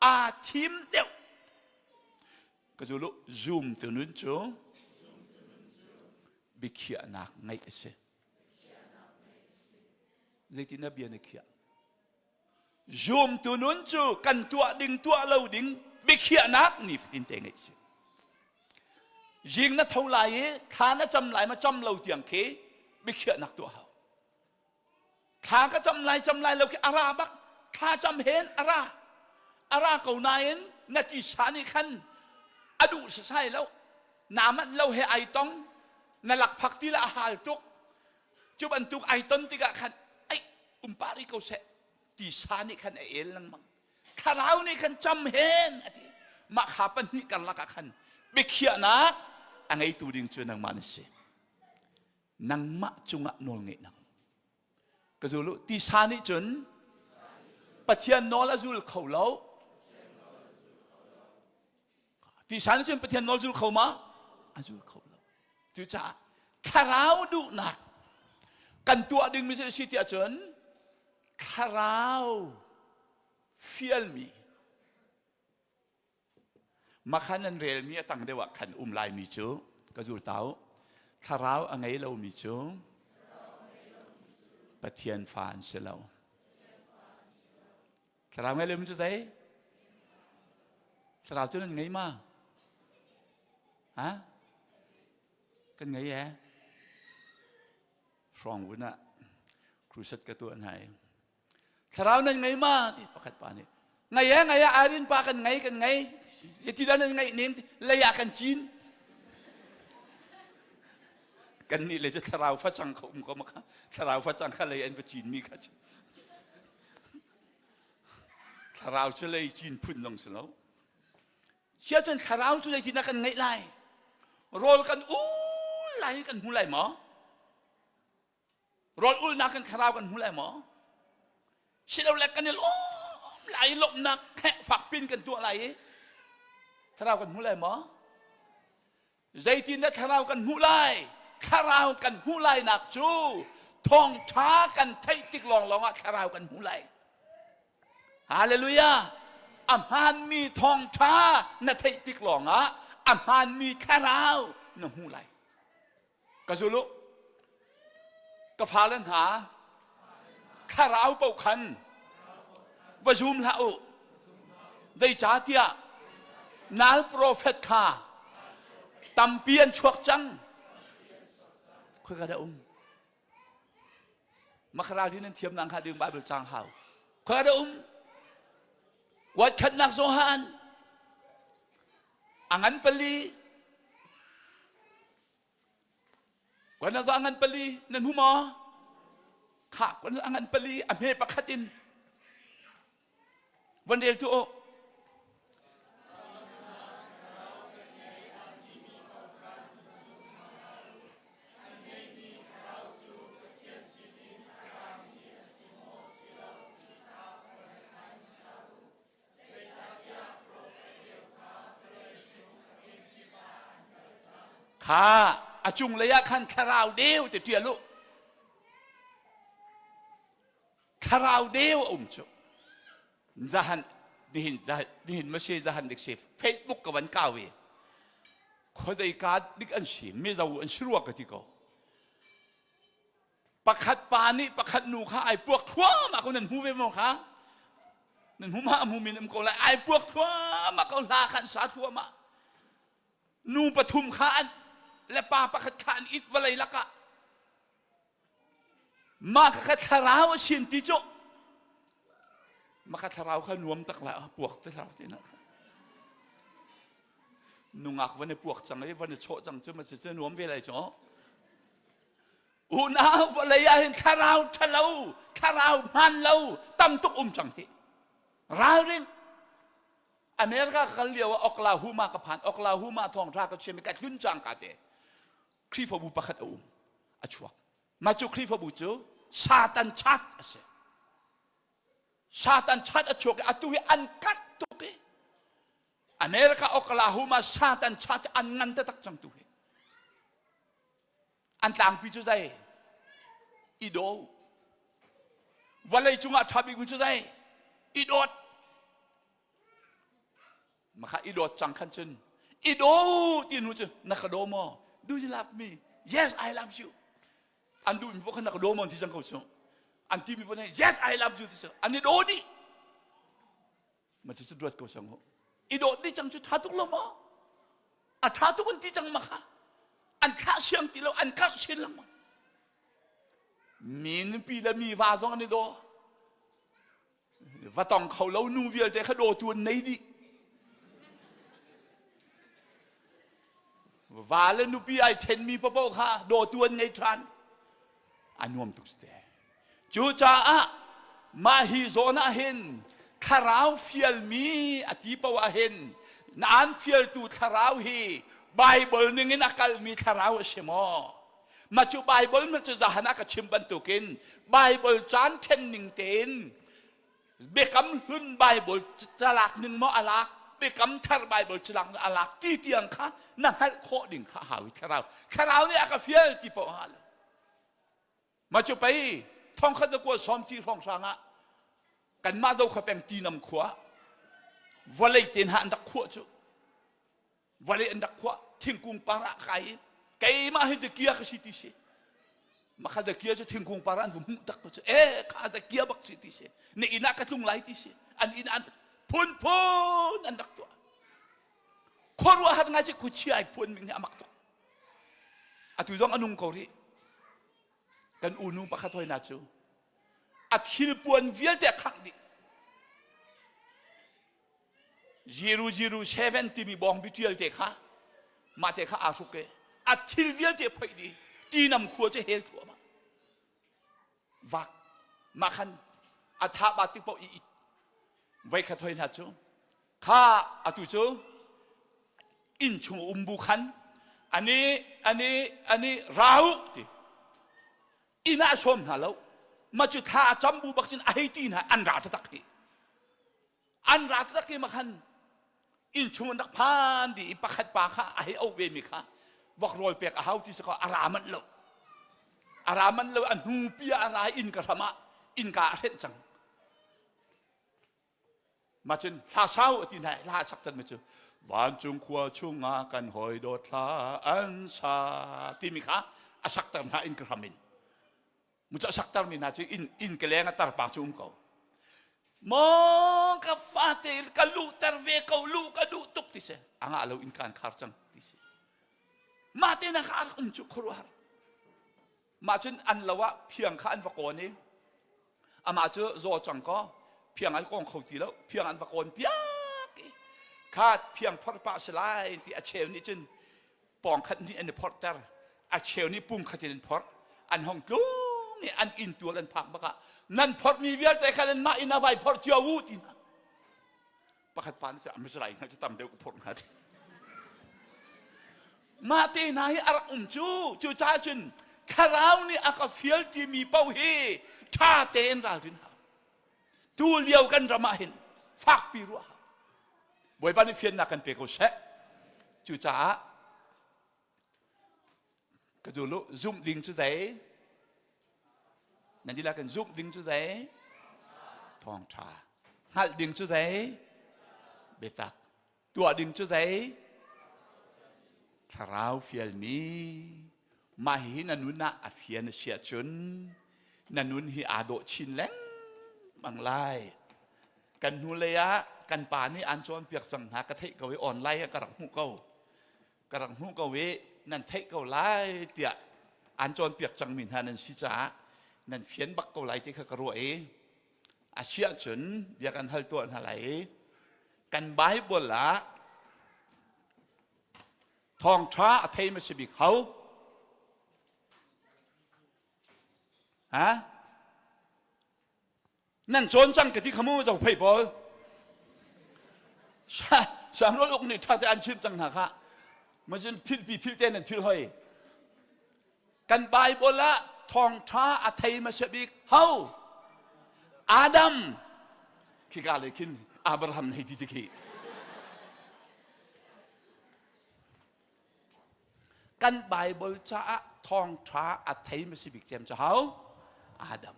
อาทิมเดียวก็จะรู้ซูมตัวนู้นจูบิเคียนักไงเสเลตินาเบียนเขียซูมตัวนู้นจูกันตัวดิ่งตัวเราดิ่งบิเคียนักนี่ฟินเตงไงสิยิงนัดเท่าไหร่ข้านัดจำไหลมาจำเราเตียงเคบิเคียนักตัวเขาข้าก็จำไหลเราคืออาราบักข้าจำเห็นอาราเก่านายนัดที่สานิคันอดุสใช่แล้วนามันเราเฮไอต้องนหลักพักที่ละหาลตุกจุบันตุกไอต้นติกะคันปาริโกเซตีชานี่ขันเอลลังมังข้าเรานี่ขันจำเห็นมาขาปันนี่กันละกันเบคียนะอันไอตูดิงชวนนังมันเส นังมะจุงะนอลเงนักก็จะรู้ที่ชานิจนปะเทียนนอลจุลเขาเล่าที่ชานิจนปะเทียนนอลจุลเขามาจุลเขาเล่าจุจ้าคาราวดูหนักกันตัวดึงไม่ใช่สิทธิอาจารย์คาราวฟิลมีมาขันนันเรียลมีตั้งเดียวขันลายมีจูก็จูเต้าคาราวอันไงเรามีจูปะเทียนฟานเสลาคาราวไงเรามีจูใจคาราวจูนั่นไงมาฮะกันไงแย่ฟองวุ้นอะครูชัดกระตัวไหนคาราวนั่นไงมาที่ประคัดปานี่ไงแย่ไงอารินปากันไงกันไงยที่ด้านนั้นไงเน้นเลยอยากกันจีนกันนี่เลยจะคาราวฟ้าจังเขาก็มาคาราวฟ้าจังเขาเลยอันฟ้าจีนมีกันคาราวจะเลยจีนพุ่นลงเสแล้วเชื่อจนคาราวจะเลยที่นักกันไงไล่โรลกันไล่กันหูไล่หมอโรลนักกันคาราวกันหูไล่หมอเชื่อเราแลกกันเนี่ยไหลหลบนักแค่ฝักปิ้นกันตัวไหลคาราวกันหูไล่หมอใจทีนักคาราวกันหูไล่คาราวกันหูไล่หนักจูทองช้ากันไทยติกลองอ่ะคาราวกันหูไล่ฮาเลลูยาอัมพานมีทองช้าในไทยติกลองอ่ะอัมพานมีคาราวน้ำหูไล่ก็สุลุก็พาเล่นหาคาราวเป่าคันวจุมละอุได้จ่าเตียนัลโปรเฟตข้าตัมเปียนชวกจังคุยกันได้มาคราวที่นั่นเทียมนางคาดึงบาเบิลจางเฮาคุยกันได้วัดขันนักโซฮานอังันปลีวันนั้นอังันปลีนั่นหูหมอข้าวันนั้นอังันปลีอเมริปะคัตินวันเดียวตัวข้าอาจุงระยะขันคาราวเดียวแต่เดียวลูกคาราวเดียวจุzahan dihin masih zahan dik sif Facebook kawan kawe khodai ka dik an si me zau an shruak ka ti ko pakhat pani pakhat nu kha ai puak thwa ma ko nan hu ve mo kha nan hu ma mu min ko la ai puak thwa ma ko la khan sa thwa ma nu pathum kha an le pa pakhat khan it walai laka ma kha tharaw sin ti joมาคัดเราข้านวมตักละปวกแต่เราที่นั่นนุ่งอักวันนี้ปวกจังเลยวันนี้โชจังจะมาจะนวมเวลาจ้ออุณาวันเลยเห็นข้าเราทะเลาข้าเรามันเราตั้มตุกจังเหร้ายริมอเมริกาเขาเรียกว่าออกลาฮูมากับผ่านออกลาฮูมาทองราก็เชื่อมีการขึ้นจังกันเจครีฟบุปขัดอชวกมาจูครีฟบุจูซาตันชัดเสชาตันชัดอโชกอตุยอันกัดตุกอเมริกาโอกลาโฮมาชาตันชัดอันงันตะตักจังตุกอันต่างพิจุใจอีโดวันเลยจุงอาทับอีกพิจุใจอีโดดมาค่ะอีโดดจังขันชนอีโดตีนูจะนักโดมอ Do you love me Yes I love you อันดูมีพวกนักโดมอที่จังเขาชงอันที่มีพวกนี้ Yes I love you ที่สุดอันนี้โดดิมันจะจุดรวดกูสังหอีโดดิจังจุดท้าทุกลมอ่ะท้าทุกคนที่จังมาค่ะอันข้าเชื่อมตีเราอันข้าเชื่อมละมีนปีละมีวาซองอันนี้โดว่าต้องเขาเล่านูเวียแต่เขาโดตัวไหนดิว่าแล้วนูปีไอเทนมีพระเจ้าค่ะโดตัวไหนทันอันนวมตุกสเตจูจ้ามาฮิโซนาเห็นคาราวฟิลมีอธิปวะเห็นนานฟิลตูคาราวฮีไบเบิลนึงนักลมีคาราวเชมอ มาจูไบเบิลมันจะจะหนักชิมบันตุกินไบเบิลจานเทนนิงเตนเบกัมหุ่นไบเบิลจะหลักหนึ่งมออลักเบกัมทาร์ไบเบิลจะหลักอลักตีเตียงข้านั่งให้โคดิ่งข้าหาวิคาราวเนี่ยก็เฟียลที่ปอฮัลมาจูไปท่องขัดกว่าซ้อมจีท่องสางะกันมาดูเขาเป็นตีนำขวาวันเลยเตียนหันดักขวาจูวันเลยอันดักขวาทิ้งกุ้งปลาไก่มาให้จะเกียร์ก็สิติเสมาข้าจะเกียร์จะทิ้งกุ้งปลาอันผมตักก็จะข้าจะเกียร์บักสิติเสนี่อินักกระทุ่งไหลติเสอันอินันพูนอันดักตัวคนว่าหัดงานจะคุยเชี่ยไอ้พูนมึงเนี่ยมักตัวอาตุยองอนุงเขาดิกันอุนุปะขัดถอยนาจูอัดหิลปวนเวียเด็กขังดิจีรูเซเว่นที่มีบองบิเทียลเด็กข้ามาเด็กข้าอาสุกเกอัดหิลเวียเด็กไปดิตีนำขวดจะเฮลขวดมาวักมาขันอัฐบาติปอีไว้ขัดถอยนาจูข้าอาตุจูอินชงบุขันอันนี้ราหูดิอินาชมฮะแล้วมาจุดท่าจำบูบักจินไอตีนฮะอันราตะกี้มาขันอินชงนักพานดิปักขัดปากข้าไอเอาเวมิข้าวักรอยเปียกอาหูที่สกออารามันเลวอันหูเปียอะไรอินกระทำอินกาเส้นจังมาจนลาเช้าที่ไหนลาสักตันมาจูวันจุงขวาชุงอากันหอยโดดลาอันซาที่มีข้าอาสักตันหาอินกระทำมุจสักตันมีนาจูอินกระเลงตาปากจุงเขามองกับฟาเตลกับลูกตาเวเขาลูกกับดูตุกที่เสอ่างเราอินการขาดจังที่เสมาเตนักอาร์จุครัวมาจนอันละวะเพียงข้าอันฟักโกนี่อามาเจอโจจังก็เพียงอันกองเขาตีแล้วเพียงอันฟักโกนเปียกข้าเพียงพอดปะสลายที่อาเชลนี่จนปองขันนี่อันนี้พอดแต่อาเชลนี่ปุ่มขัดที่อันพอดอันห้องจูนี่อันอินตัวอันพักบักนั่นพอดมีเวียแต่ขันมาอินาไวพอดเจียววูตินะประคัดปานจะไม่สลายนะจะทำเดียวกับพอดนะมาเตนายอารักจูจ้าจนคาราวนี่อากาเฟียลที่มีเป้าเฮท่าเตนราดินตัวเลี้ยวกันระมาเห็นฝากปีรัวบ่อยบ้านนี้เฟียนนักกันเปกโอเชจูจ้ากระดูลุซุ่มดิ่งจุดไหนนั่นที่เรากันซุ่มดิ่งจุดไหนทองชาหัดดิ่งจุดไหนเบตักตัวดิ่งจุดไหนคาราวเฟียลมีมาหินันุนะอาเฟียนเชียชนนันุนฮิอาโดชินแลงบางไลกันนุเลยะกันป่านี่อันชวนเปียกสังหากระเทกเอาไว้อ่อนไล่กระดังหูเก่าเวนั่นเทกเก่าไล่เตี่ยอันชวนเปียกจังมินหานันสิจ้านั่นเฟียนบักเก่าไล่ที่เขากระโรเออาเชียชนเบียกันฮัลตัวนั่นไหลกันไบเบิลละทองท้าอเทมสิบิกเขาฮะนั่นโจนจังกับที่ขโมยจากไพ่บอลสามร้อยลูกนี่ถ้าจะอันชิมจังหนักฮะมันจะพิลเต้นนั่นพิลเฮยกันไบเบิลละทองท้าอเทมสิบิกเขาอาดัมคิดอะไรคิดอับราฮัมในที่ที่กันไบเบิลจะทองท้าอเทมสิบิกเจมจะเขาอาดัม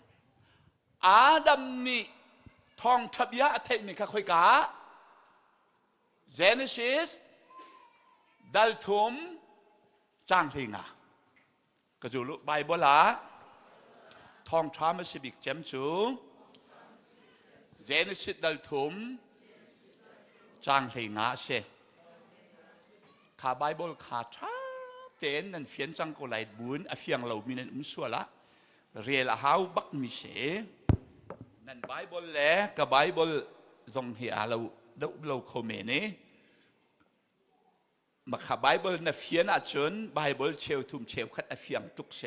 นี่ทองทับยาเทมิกาคุยกา Genesis ดัลทุมจางทิงะกระจุลุไบเบิลละทองท้ามสิบิกเจมจู Genesis ดัลทุมจางทิงะเชข้าไบเบิลข้าท้าเต้นนั่นเฟียนจังกุไลบุญอเฟียงเรามีนั่นสัวละเรียลฮาวบักมิเชนั่นไบเบิลแหละกับไบเบิลทรงเหียเราคอมเมนี่มาข้าไบเบิลน่ะเฟียนอาจนไบเบิลเชลทุ่มเชลขัดอเฟียงตุกเช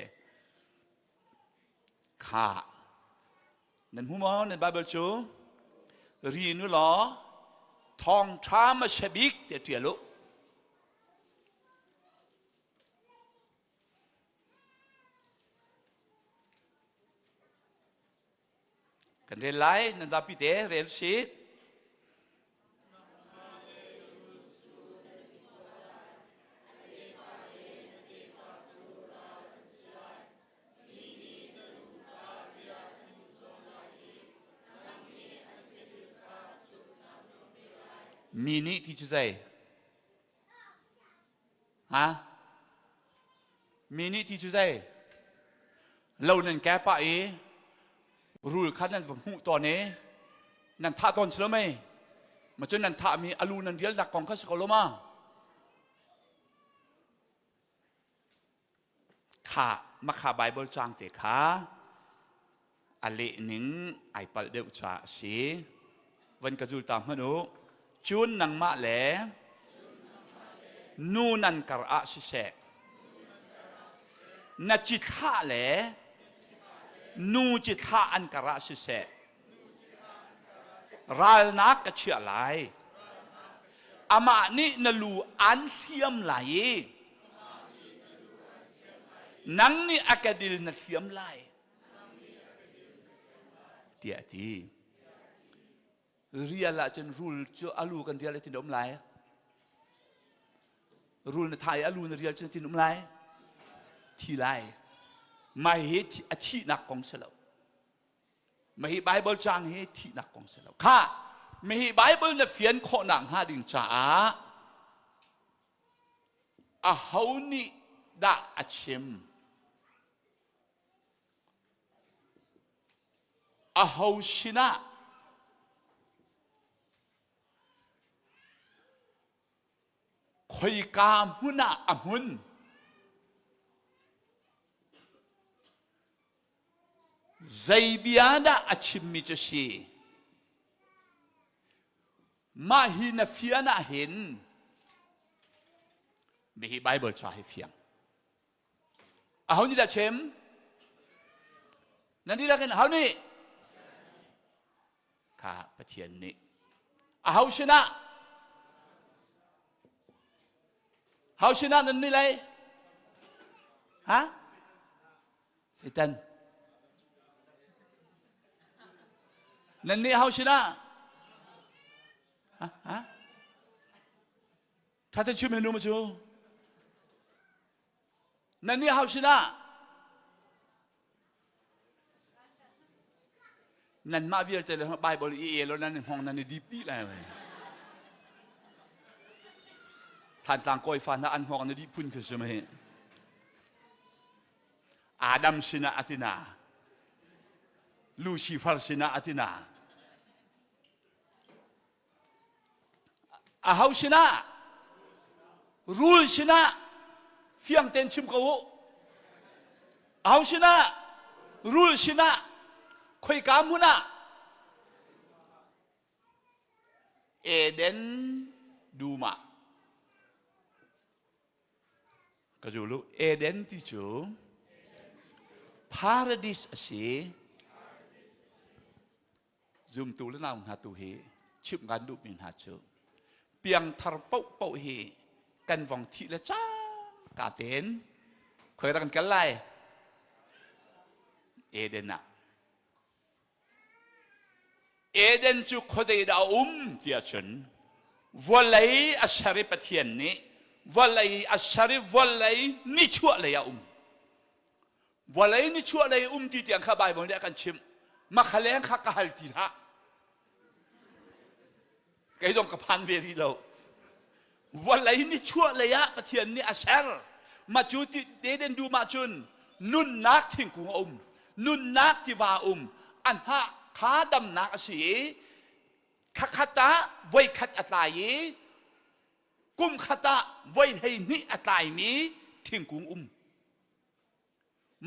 ข้านั่นหัวมันนั่นไบเบิลจูรีนุล้อทองท้ามาเชบิกเตียลุ กันเรียนไล่นั่นจะพิเตเรียนสิมีนี่ที่จะใจฮะมีนี่ที่จะใจเรานั่นแกปะรูลคันนั้นผมหูตอนนี้นั่นท่าตอนเชื่อไหมมาจนนั่นท่ามีอลูนันเดียลดักกองข้าศึกลมาข้ามาข้าไบเบิลจางเตะข้าอะไรหนึ่งไอปัลเดวจ่าสีวันกระจุลตามมนุจุนนังมาแหลนูนันกระอาสิเสนัจิตข้าแหลนูจิตข้าอันกระสิเสรัลนักกระเชื่อไหลอามานี่นลูอันเทียมไหลนังนี่อากาดิลนัเทียมไหลเดียดีเรียลละจนรูลจะอาลูกันเดียลที่นมไหลรูลในไทยอาลูนเรียลจนที่นมไหลที่ไหลไม่เหตุที่นักกองเสลาไม่เหตุไบเบิลจางเหตุที่นักกองเสลาข้าไม่เหตุไบเบิลเนี่ยเขียนข้อหนังหาดิ่งจ้าอาเฮานี่ด่าอาชิมอาเฮาชินะคอยกามหุนะอมุนใจเบียดาอชิมมิจชีมาหินฟิยานะเห็นไม่ให้ไบเบิลจ่าให้เฟียงเอานี่ละเชมนั่นนี่ละกันเอานี่ข้าประเทียนนี่เอาชนะเอาชนะนั่นนี่เลยฮะเซตันนั่นนี่เอาชนะฮะถ้าจะชื่อเมนูมาชูนั่นนี่เอาชนะนั่นมาวิจารณ์เลยไบเบิลแล้วนั่นห้องนั้นดีปีเลยท่านต่างก้อยฟันนะอันห้องนั้นดีพุ่นคือใช่ไหมอาดัมชนะอาตินาลูซิเฟอร์ชนะอาตินาอาเฮาชนะรูลชนะเฟียงเต็นชิมกูอาเฮาชนะรูลชนะคอยกามุนะเอเดนดูมากระจุลุเอเดนที่จูพาราดิสสิซุมตูแล้วนาหาตูเฮชิบกันดูมินหาจูเปียงทารเป่าเฮกันวังทีละจ้ากาเตนคอยรักกันไล่เอเดนนะเอเดนจูคดายดาเทียชนวัลลัยอัชริปเทียนนี้วัลลัยอัชริวัลลัยนิชัวเลยวัลลัยนิชัวเลยที่เตียงข้าใบบนเดียกันชิมมาขลังข้ากะฮัลตีละก็ต้องกับพันเวรีเราวัลลัยนิชัวเลยปเทียนนี้อัชรมาจูติเดเดนดูมาจุนนุนนักทิ้งกุงนุนนักที่ว่าอันฮะข้าดำนักสิขัดตาไว้ขัดอัตายกุมขัดตาไว้ให้นิอัตายมีทิ้งกุง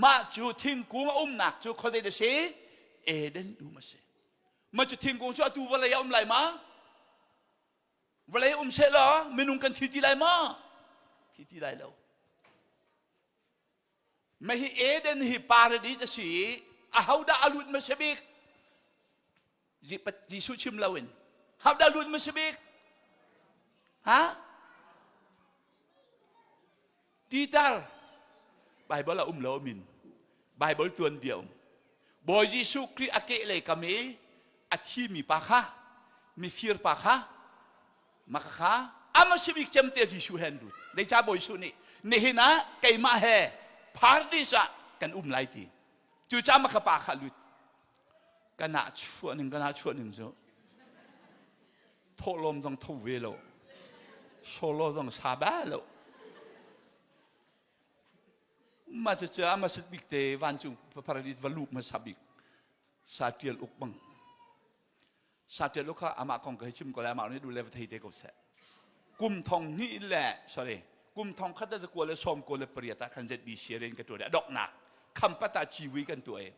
มาจูทิ้งกุงนักจูคนเดียสิเอเดนดูมาสิมาจูทิ้งกุงจูตูวัลยไหลมาวัลยเสร็จแล้วเมนุกันที่ไหลมาที่ไหลแล้วไม่ให้เอเดนให้ปาราดิสสิอาฮาวดาอลุดมาเสบิกจีสุชิมลาวินฮาวดาลุนมาสบิกฮะตีตาร์ไบเบิลละลามินไบเบิลตัวเดียว บอยยิสุคริอาเกเลยกามีอาทีมีปะคะมีฟิร์ปะคะมาคะอามาสิบิกเจมเตยิสุเฮนดูได้จ้าบอยสุนี่นี่นะไกมาเฮพาร์ดิสะกันไลทีจู่จ้ามาขปะคะลุดกันน่าชัวหนึ่งกันน่าชัวหนึ่งจ้ะทลมต้องทเวโลโซโลต้องซาบะโลมาจะเจอมาสิบิกเตวันจุพระดิษฐ์วลูมาสับิกซาเทียลอุกบังซาเทียลอุกข้าอามาคงเคยชิมก็แล้วมาเนี่ยดูเลวที่เด็กก็เสร็จกุมทองนี่แหละ sorry กุมทองข้าจะกลัวเลยชมกลัวเลยเปรียตาคันเจ็ดบีเชียเรนกันตัวเดียดอกหนักคำปัตตาชีวิกันตัวเอง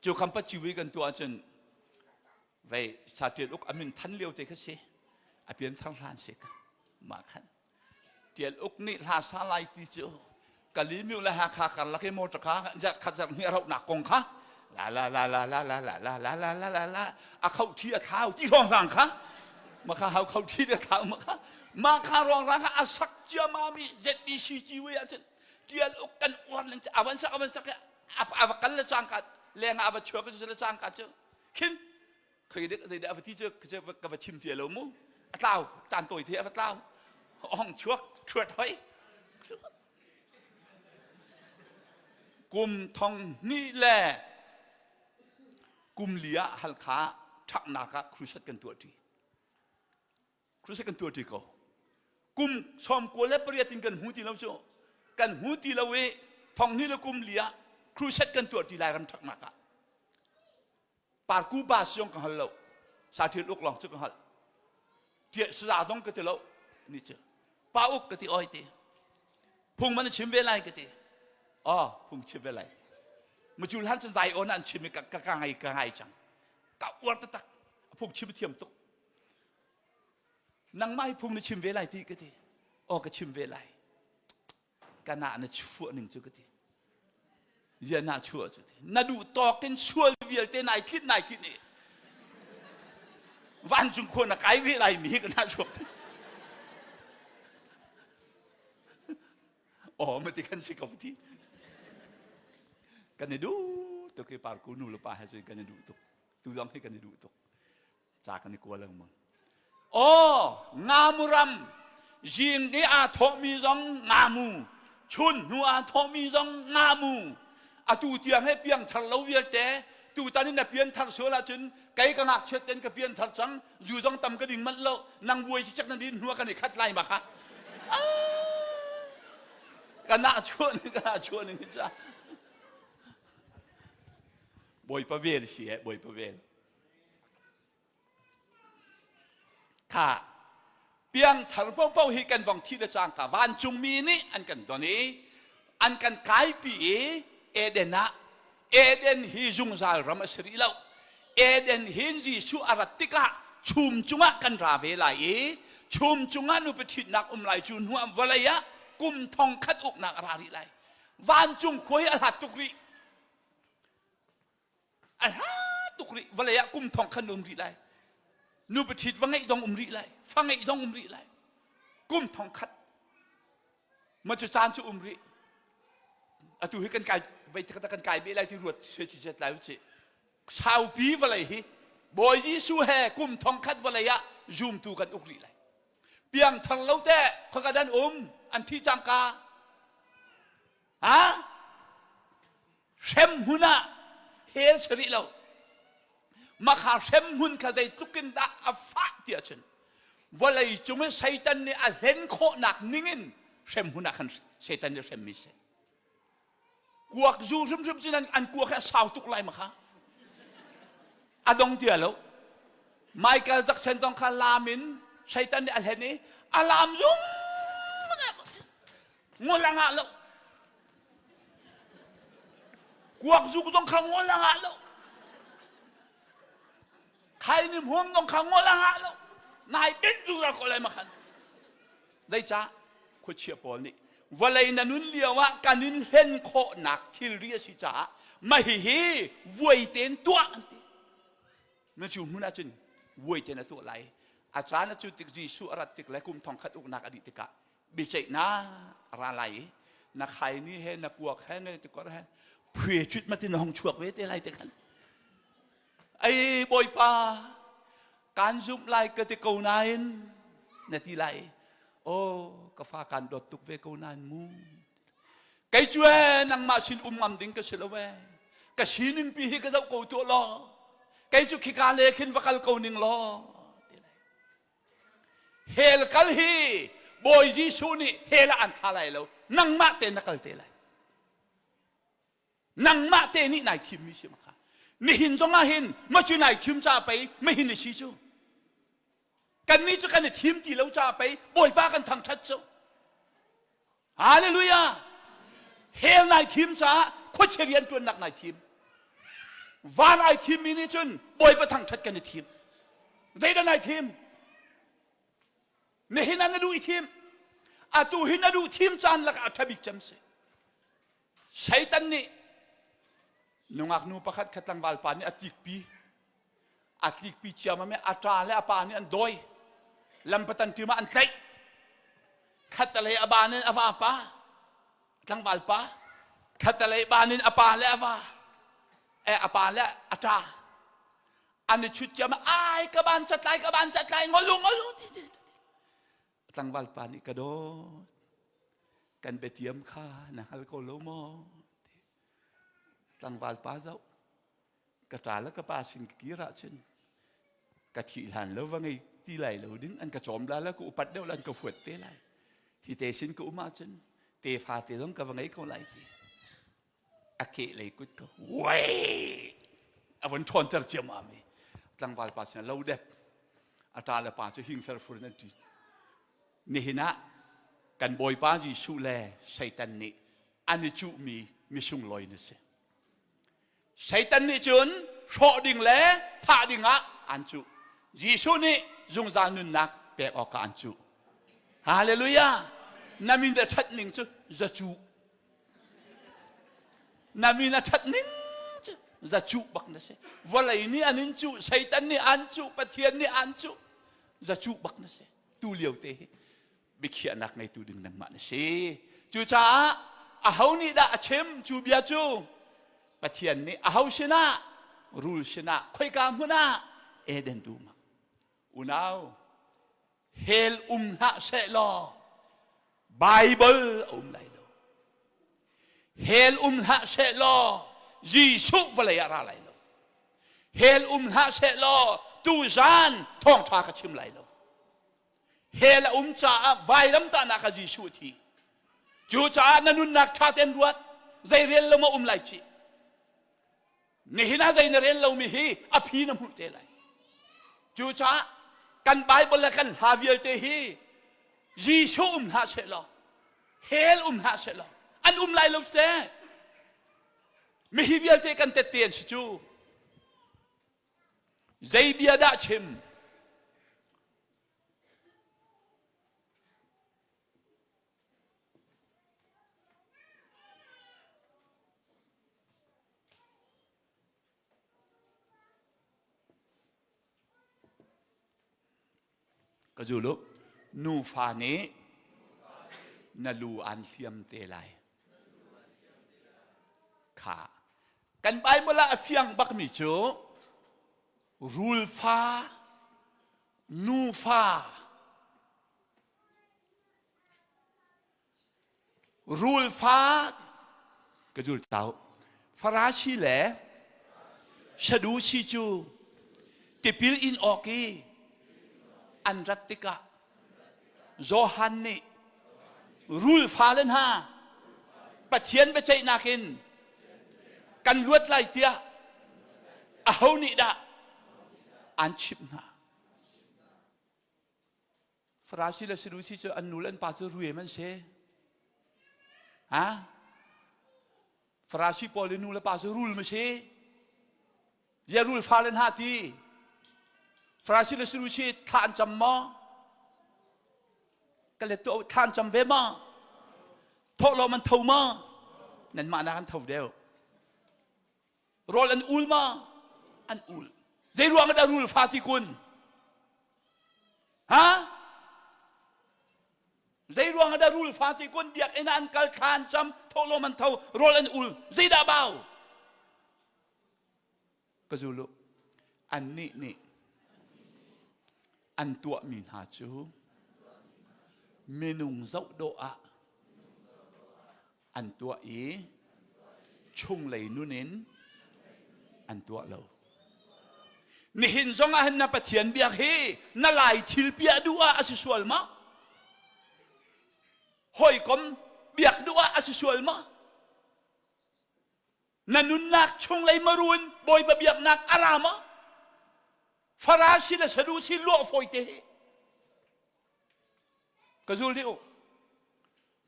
จู่คำปัตชีวิกันตัวจนไปซาเทียลอุกอามินทันเลี้ยวเตะก็เสียอาเพียนทั้งล้านเสียกันมาขันเทียลอุกนี่ลาซาไลติจูกะลีมิวละฮะคากันละเคโมตะคาจะขัดจะเฮียเราหนักกงคะลาอะเข้าที่อะข้าวที่รองรังคะมาข้าเข้าที่อะข้าวมาข้ารองรังคะอาศักเจียมามีเจ็ดดีชีจีวิอาจารย์เดียลกันอ้วนเลยอาวันสักอาวันกันละจังกัดแรงอาวันชัวก็จะละจังกัดเจ้าคิดเคยเด็กอาวันที่เจ้าจะกับชิมเสียลมุเต้าจานตัวเทียบเต้าห้องชัวชัวถอยกุมทองนี่แหละกุมเลียฮัลคาทักนักครุสัตกันตัวทีครุสัตกันตัวทีก็กุมชมกัวเล็บเปรียตินกันหูตีเราโจกันหูตีเราเวทองนี่ละกุมเลียครุสัตกันตัวทีลายกันทักนักปาร์กูบาสยองกันฮัลโหลสาธิตลูกหลงจุกันฮัลเจ้าสาดงกันที่เรานี่เจ้าป้าอุกกันที่อ้อยตีพุ่งมันชิมเวลัยกันที่อ๋อพุ่งชิมเวลัยมาจูฮันจนใจโอนันชิมกังไงจังกับวัดตักพุ่งชิมเทียมตุกนังไม่พุ่งในชิมเวลัยที่กันที่อ๋อก็ชิมเวลัยกันน่าในชั่วหนึ่งจุกันที่ยันน่าชั่วจุดที่น่าดูต่อกันชั่วเวียลเตนายคิดนี่วันจุงคนนักไอเวลัยมีกันน่าชั่วอ๋อไม่ติดกันสิกับที่กันดูตัวเกี่ยวกับกูนูหรือป่าให้ช่วยกันดูตัวต้องให้กันดูตัวจากกันในกลัวเรื่องมึงโอ้งามุรัมยิงที่อาทมีจงงามูชุนหัวอาทมีจงงามูอาตูเตียงให้เพียงทัลเลวียเตตูตอนนี้เนี่ยเพียงทัลโซลาจนไกลกันหักเช็ดเต็นกับเพียงทัลจังอยู่จงต่ำกระดิ่งมันแล้วนางบวยชิกนันดินหัวกันในคัดไล่มาค่ะกันน่าชวนนึงจ้าบอยประเวลเสียบอยประเวลข้าเพียงทางเป้าให้กันวังที่ละจางกับวันจุงมีนี่อันกันตอนนี้อันกันกายปีเอเดนะเอเดนฮิจุงซาลรามาสรีเลาเอเดนฮินจีสุอารัติกะชุมจุงะกันราเวลาชุมจุงะนุปทินักไลจุนหัววลายะกุมทองคัดอุกนักราริไลวันจุงคุยอาหัตุกรีอาหัตุกรีวลายะกุมทองคันอุมรีไลนุปทิดฟังไงจงอุมรีไลฟังไงจงอุมรีไลกุมทองคัดมาจะจานจุอุมรีอาตุให้กันไก่ไปกันไก่เบี้ยไรที่รวดเสียจิตเจ็ดแล้วจิชาวปีวลายฮีบอยยิสูแห่กุมทองคัดวลายะจุมตูกันอุกรีไลเพียงทางเราแต่เขากระดันอันที่จังกาเชมหุนะเฮลสริเรามาขาเชมหุนข้าใจทุกินตาอัฟะเดียชนว่าเลยจุ่มไซตันเนี่ยเห็นโคหนักนิ่งเชมหุนะขันไซตันเนี่ยเชมมิเซกวกจูซึมจีนันอันกวกแค่สาวตุกไลมาค่ะอดงเดียแล้วไมเคิลแจ็คสันต้องขาลามินไซตันเนี่ยเห็นนี่อลามจุ่มงอลังอ่ะแล้วกวกจูก็ต้องขังงอลังอ่ะแล้วใครนี่หัวต้องขังงอลังอ่ะแล้วนายเป็นจูเราก็เลยมาขันได้จ้าคุเชียปอนี่วันเลยนันุนเลียวะการนินเห็นโคหนักที่เรียสิจ้าไม่เหี้ยวยเต็นตัวอันที่นั่นจูมุนาจินวยเต็นตัวไรอาจารย์นั่นจูติกจีสุอารัติกและกุมทองขัดอุกนักอดีตกะบิเจนะอะไรนักใครนี่เห็นนักกวกเห็นนี่ตะกอดเห็นพ เพื่อชุดมาที่น้องชวกเวทอะไรแต่กันไอ้บอยป่าการซุ่มไล่ก็จะเกาหนายนาทีไรโอ้ก็ฟ้าการดดตุกเวเกาหนายมูไก่ช่วยนางมาชินงำดิ้งก็เสลวก็ชินึงปีก็จะเกาตัวล้อไก่จุกขี้กาเลขินวักลเกาหนึ่งล้อเฮลกัลฮีบอยจีซูนี่เฮลอันทาไรแล้วนังมาเตนักลเตไรนังมาเตนี่นายทีมมิชิมาค่ะไม่หินจงอาหินมาช่วยนายทีมจ่าไปไม่หินในชีจูกันนี้จะกันในทีมที่เราจ่าไปบอยป้ากันทางชัดจูฮาเลลูยาเฮลนายทีมจ่าคนเชียนตัวนักนายทีมวานายทีมมินิจุนบอยป้าทางชัดกันในทีมได้ด้านนายทีมเนี่ยหินนันดูอีทีมอาตูหินนันดูทีมจานลักอัฐบิกจำเสชัยตันนี่นุ่งอักนูประคัดขัดลังวาลปานี่อัติกปีเชียมาเมอัตราและอปานี่อันโดยลำปตันติมาอันไกขัดอะไรอบานี่อวาปาลังวาลปาขัดอะไรบานี่อปาและอวาอปาและอัตราอันนี้ชุดเชียมาไอ้กบานจัดไล่งอลุลังวาลปานี่กระโดดกันไปเตรียมข้านะฮัลโกโลโมลังวาลปาเจ้ากระจายแล้วก็ปาสินกีระชินกระถิ่นหันแล้วว่าไงที่ไหลแล้วดึงอันกระจอมแล้วก็อุปัดเดียวแล้วก็ฝุดเตะไหลที่เตชินก็อุมาชินเตฟาเตต้องกับว่าไงเขาไหลตีอาเกะเลยกุดก็เว้ยอวันทอนเตอร์เจียมามีลังวาลปาสินเราเด็บอาตาละปาจะหิงเฟอร์ฟูนั่นทีนี่หินะกันบอยปาจีสุเลชัยตันนี่อันนี้จูมีชุงลอยนี่สิชัยตันนี่จุนโชดิ่งเล่ท่าดิ่งอ่ะอันจูยิสุนี่จงจานุนนักเปกออกอันจูฮาเลลูยานามินเดชัดนิ่งจูจะจูนามินเดชัดนิ่งจูจะจูบักนั่นสิวันไหนนี่อันนี้จูชัยตันนี่อันจูปะเทียนนี่อันจูจะจูบักนั่นสิตูเลียวเตะบิขยานักในตูดึงนังมันสิจูจ้าอาหานี่ด่าเชมจูเบียจูปะเทียนนี่อาหาชนะรูลชนะค่อยกามหัวหน้าเอเดนดูมาอุณาวเฮลหะเซลอไบเบิลไหลโลเฮลหะเซลอยิสุวลายาราไหลโลเฮลหะเซลอตูจานท่องทากระชิมไหลโลเฮลจ่าไวลำตานักจิสุทีจูจ่านันุนนักท่าเต้นรวดใจเรียนละมาไหลจีนี่หินาใจเรียนละมีฮีอภินมุตเตลัยจูจ่ากันไบเบิลและกันฮาวิเอลเตฮีจิสุหะเซลอเฮลหะเซลออันไหลโลเตมีฮีวิเอลเตกันเตเตียนสิจูใจเบียดาชิมก็จูลุนูฟานีนลูอันเซียมเตลัยขากันไปเมื่อละเฟียงบักมิจูรูลฟานูฟารูลฟาก็จูเต้าฟาราชิเลชดูชิจูติปิลอินออกีอันรัตติกะโจฮันนี่รูลฟาเลนฮาปะเทียนไปใจนาคินกันลวดไล่เตียอาหูนิดาอันชิบนาฟราชิลสิรุสิจะอันนูเลนปาจะรวยมันเช่ฮะฟราชิปอลินูเลปาจะรูลมันเช่ยารูลฟาเลนฮาทีฟราชิลสิรุชิทานจำมอก็เลยตัวทานจำเวมาทอเรามันเท่ามานั่นมานะกันเท่าเดียวรออันอุลมาอันอุลได้รวมกันรูลฟาติคุณฮะ dây ruang ada rul fati kun biak enan kal khan cham tholo man thau rol an ul dây da bao kazulu an ni an tua min ha chu menung zau do a an tua e chung lei nunin an tua lo ni hin zong a han na pathian biak he na lai thil pia dua asisual ma hoi kom biak dua asisual ma nanun nak chung lei marun boy ba biak nak arama farasi la sadusi lo foite kazul dio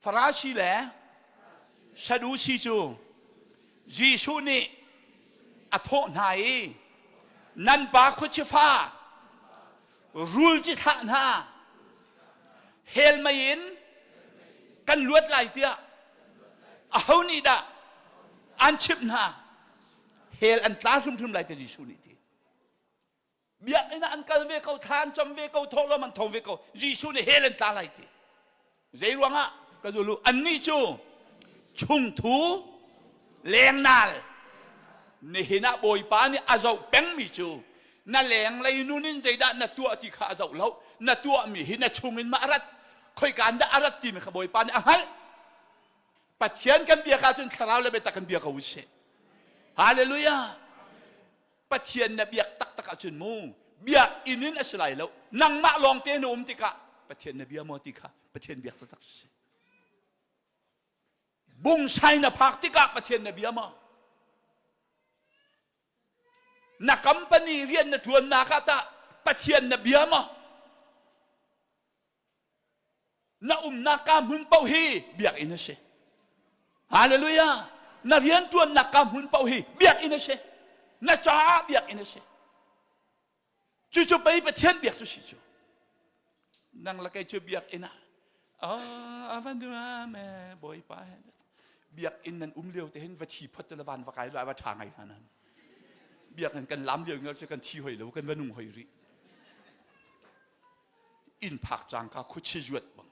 farasi la sadusi chu jisu ni atho nai nan ba khu chi fa rul chi tha na hel mayin kan luat lai tia a ho ni da an chip na hel an ta thum lai te jisu ni ti biak ina an kal ve kau than chom ve kau tholo man thong ve kau jisu ni hel an ta lai ti zai ruanga ka zulu an ni chu chung thu leng nal ni hina boy pa ni azau peng mi chu na leng lai nunin zai da na tua ti kha azau lo na tua mi hina chungin ma arat khoi kan da arat ti mi kha boy pa ni ahal pathian kan bia ka chun kharau le be ta kan bia ka use hallelujah pathian na biak tak tak chun mu biak inin aslai lo nang ma long te no ti ka pathian na bia mo ti kha pathian biak tak se bung sai na phak ti ka pathian na bia mo na company rian na tuan na kata pathian na bia mo na na kam hun pau hi biak ina se hallelujah na rian tuan na kam hun pau hi biak ina se na cha biak ina se chu pai pathian biak chu si chu nang la kai chu biak ina avan dua me boy pa biak in nan liu te hen va thi phat la van va kai la va thang ai hanan biak kan lam liu ngal se kan thi hoi lo kan va nung hoi ri in phak chang ka khu chi juat bang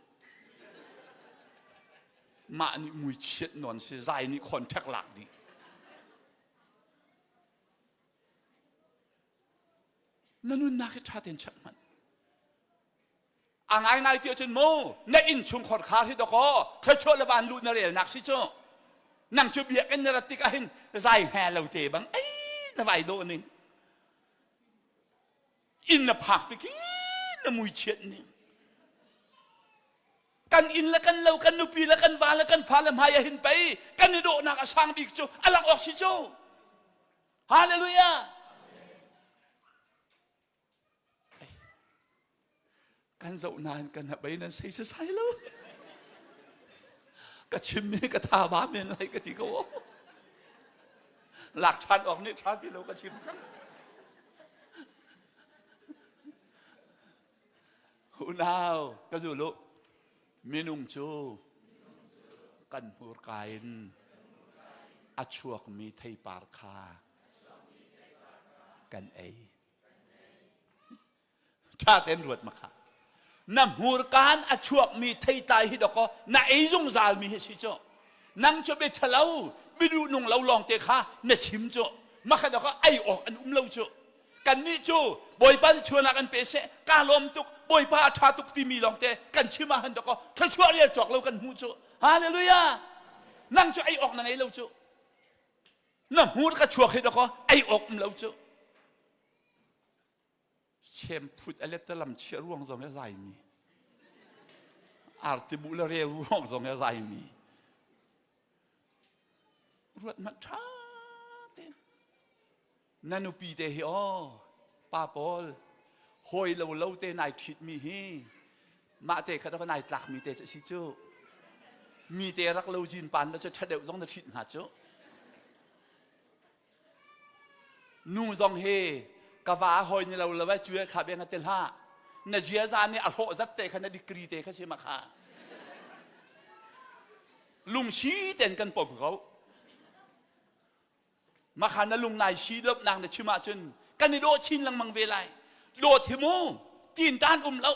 ma ni mui chet non se zai ni contact lak di nanun na ke thaten chak man angai nai tio chen mo na in chung khot kha hi do ko kha cho la ban lu na rel nak si cho nang chu biak en ra tik a hin zai ha lo te bang ai na vai do ni in na phak ti ki na mui chet ni kan in la kan lo kan nu pi la kan va la kan pha la mai hin pai kan ni do na ka sang bik chu alang ok si cho hallelujah kan dậu nàn kan bấy nan say sai lo ka chim ni ka tha ba men lai ka ti ko lạc chan ok ni chan pi lo ka chim sang hu nào ka zu lo menung chu kan hur kain a chuak mi thei par kha kan ei cha ten ruột mà kha nam hur kan a chuak mi thei tai hi do ko na ei jung zal mi hi si cho nang cho be thalau bi du nung lo long te kha na chim cho ma kha do ko ai ok an lo cho kan ni cho boy pa chuana kan pe se ka lom tuk boy pa tha tuk ti mi long te kan chima han do ko tha chuak ria chok lo kan hu cho hallelujah nang cho ai ok na ngai lo cho nam hur ka chuak hi do ko ai ok lo cho chem put aletta lam che ruang zong ya zai mi artibu la re ruang zong ya zai mi ruat ma tha te nanu pi te hi o pa pol hoi lo te nai thit mi hi ma te kha da nai tlak mi te chi chu mi te rak lo jin pan da cha thadeu zong da thit ha chu nu zong he ka va hoi ni lo wa chue kha be nga tel ha na jia za ni a ho zat te kha na dikri te kha si ma kha lung shi ten kan pom gau ma kha na lung nai shi lop nang na chima chun kan ni do chin lang mang ve lai do thi mo tin tan lo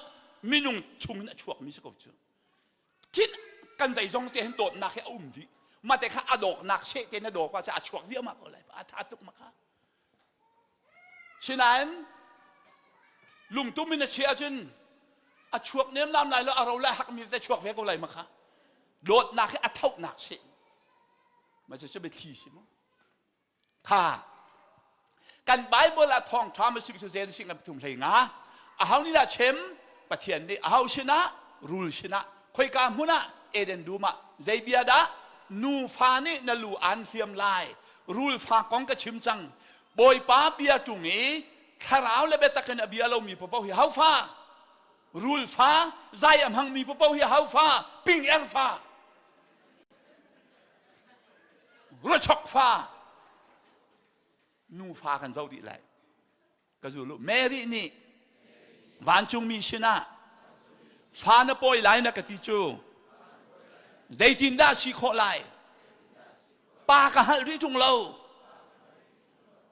mi nung chung na chuak mi se ko chu คิดกันใจจงเตียนโดดนักแค่อุ้มดิมาแต่ข้าอดอกนักเชเตียนโดดว่าจะช่วงเดียวมากกว่าอะไรอาทาตุกมาค่ะฉะนั้นลุงตุ้มมินเชียจนช่วงเนี้ยน้ำไหลแล้วเราแลหักมีแต่ช่วงเวกอะไรมาค่ะโดดนักแค่เท่านักเชมันจะเป็นทีใช่ไหมค่ะกันไบเบิลทองทอมสิบเซนสิ่งนั้นทุ่มเทงะเอานี่ละเชมปะเทียนนี่เอาชนะรูลชนะคอยการมุนะเอเดนดูมาใจเบียดานูฟานี่นลูอันเทียมลายรูลฟากองกระชิมจังบอยป้าเบียจุงเอคาราวเลเบตะกันเบียเรามีพวกเขาเฮียฮาวฟ้ารูลฟ้าใจอำหังมีพวกเขาเฮียฮาวฟ้าปิงเอลฟ้ารถช็อกฟ้านูฟ้ากันเจ้าดีไรก็จะรู้เมรีนี่วันจุงมีชนะฟ้าเนปอยไลน์นักติจูได้ดินได้ชีโคไลปากหันริจุงเรา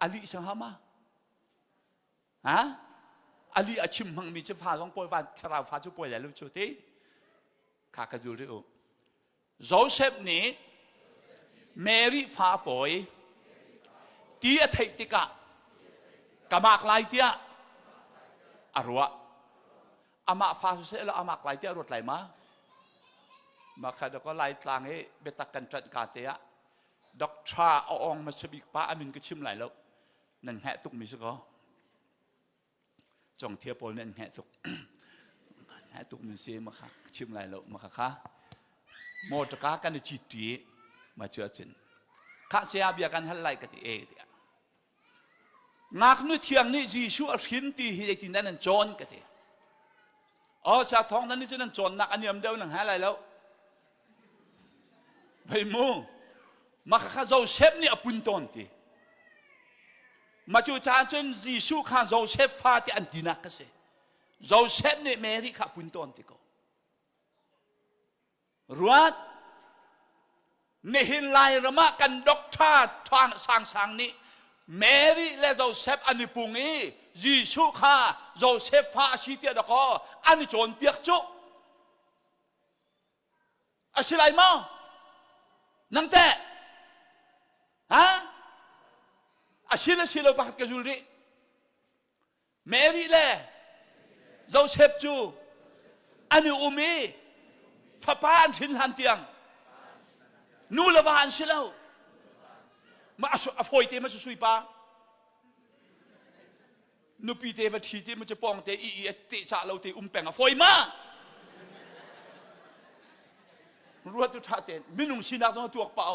อลีสังหามาฮะอลีอาชิมหังมีเจ้าฟ้าต้องปอยฟ้าชราฟ้าจุปอยแล้วรู้ชุดที่ข้าก็จะรู้โจเซฟนี่เมรีฟ้าปอยที่อธิติกะกามากไลเตียอรัวอามาฟ้าสุดเสแล้วอามาไลเตียรถไหลมาค่ะแล้วก็ไล่กลางให้เบตักกันจัดการเตะด็อกทราเอาองมาสบิกป้าอันนึงก็ชิมไหลแล้วนั่นแหะตุกมิสก็จงเทียบโพลนั่นแหะตุกแหะตุกมิสมาค่ะชิมไหลแล้วมาค่ะโมตกากันจิตตีมาเชื่อจินข้าเสียเบียกันฮัลไลกันที่เอเดียงักนุเทียงนี่จีชัวหินตีฮิเดตินนั่นจอนกันที่อ๋อชาทองนั้นนี่จะนั่นจอนนักอันนี้มันเดียวหนังหาอะไรแล้วไปมูมาข้าโจเซฟนี่อปุนตอนที่มาจูจานจนยิสุข้าโจเซฟฟาที่อันดีนักก็เสียโจเซฟนี่เมริข้าปุนตอนที่ก็รัวนี่หินลายระมากันด็อกเตอร์ทางสังนี่เมริและโจเซฟอันนี้ปุ่งนี้ยิสุข้าโจเซฟฟาชีเตียดก็อันนี้โจนเปียกจุอะไรมั้งนั่งแต่ฮะอาชีพเราปักกระจุลรีเมรีเล่เจ้าเชฟจูอันนี้อุมีฟ้าปานชินหันเตียงนูละวานชิลาวมาอฟอยเตมาสุยป้านูปีเตวัดทีเตมันจะปองเตอีเตจ่าเราเตแปงอฟอยมารู้ว่าตัวท่าเต้นไม่นุ่งชินักต้องตัวเปล่า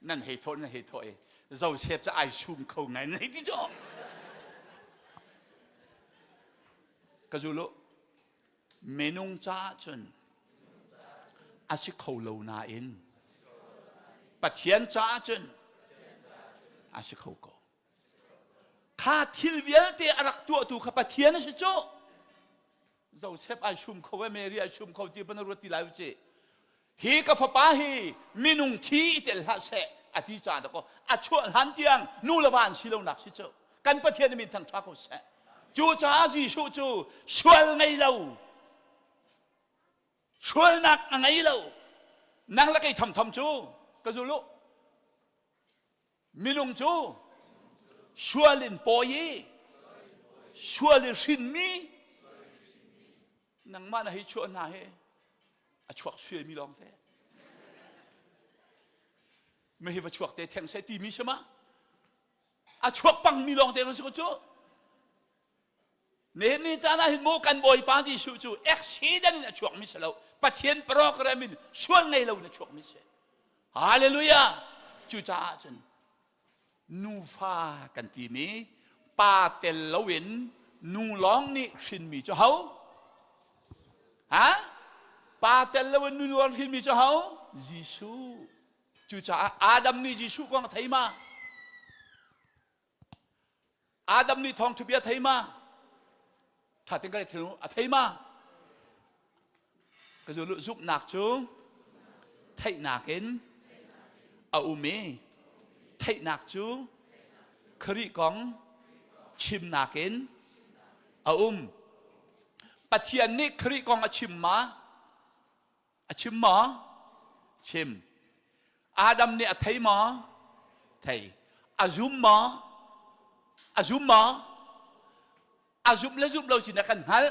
นั่นเหตุนั่นเหตุเราเชฟจะไอชุมเขาไงในที่จอก็จะรู้เมนุงจ้าจนอาชิเขาเหล่านาอินปัจเจียนจ้าจนอาชิเขาโกข้าทิลเวียนเตอรักตัวถูกข้าปัจเจียนนั่นใช่จ้ะเราเชฟไอชุมเขาเวเมรีไอชุมเขาที่บรรลุที่ไลฟ์เจฮีกับฟ้าฮีมินุงทีเตลฮะเสอธิจารย์ก็ชวนหันเตียงนูละวันสิเราหนักสิเจ้ากันประเทศมีทั้งทักเขาเสจูจ้าจีชูจูชวนไงเราชวนนักไงเรานั่งแล้วก็ทำจูก็จูลุมินุงจูชวนลินปอยชวนลินชินมีนังมาให้ชวนนาให้ชวกช่วยมีลองเสียไม่ให้ว่าชวกเตะแทงเสียตีมีใช่ไหมชวกปังมีลองเตะรู้สึกจู่เนี่ยนี่จ้าหน้าหินโมกันบ่อยป้าจีชูจู่เอ็กซีดันนี่ชวกมิสเราปัจเจียนโปรแกรมมินชวนไงเราเนี่ยชวกมิสฮาเลลูยาจู่จ้าจนนูฟ้ากันทีนี้ป้าเตลลวินนูร้องนี่ชินมีเจ้าเขาฮะป้าเตลวันนูนที่มีเจ้าเขายิสุจู่จ้าอาดัมนี่ยิสุกองไทยมาอาดัมนี่ทองทบียไทยมาถ้าถึงก็ได้ถึงไทยมาก็จะลุกหนักจูไทยหนักเองเอาอุเมไทยหนักจูคริกองชิมหนักเองเอาปัจเจียนนี่คริกองชิมมา ชิมหมอชิมอาดัมเนี่ยไทยหมอไทยอาจุมหมออาจุมหมออาจุมและจุมเราจินกันฮัล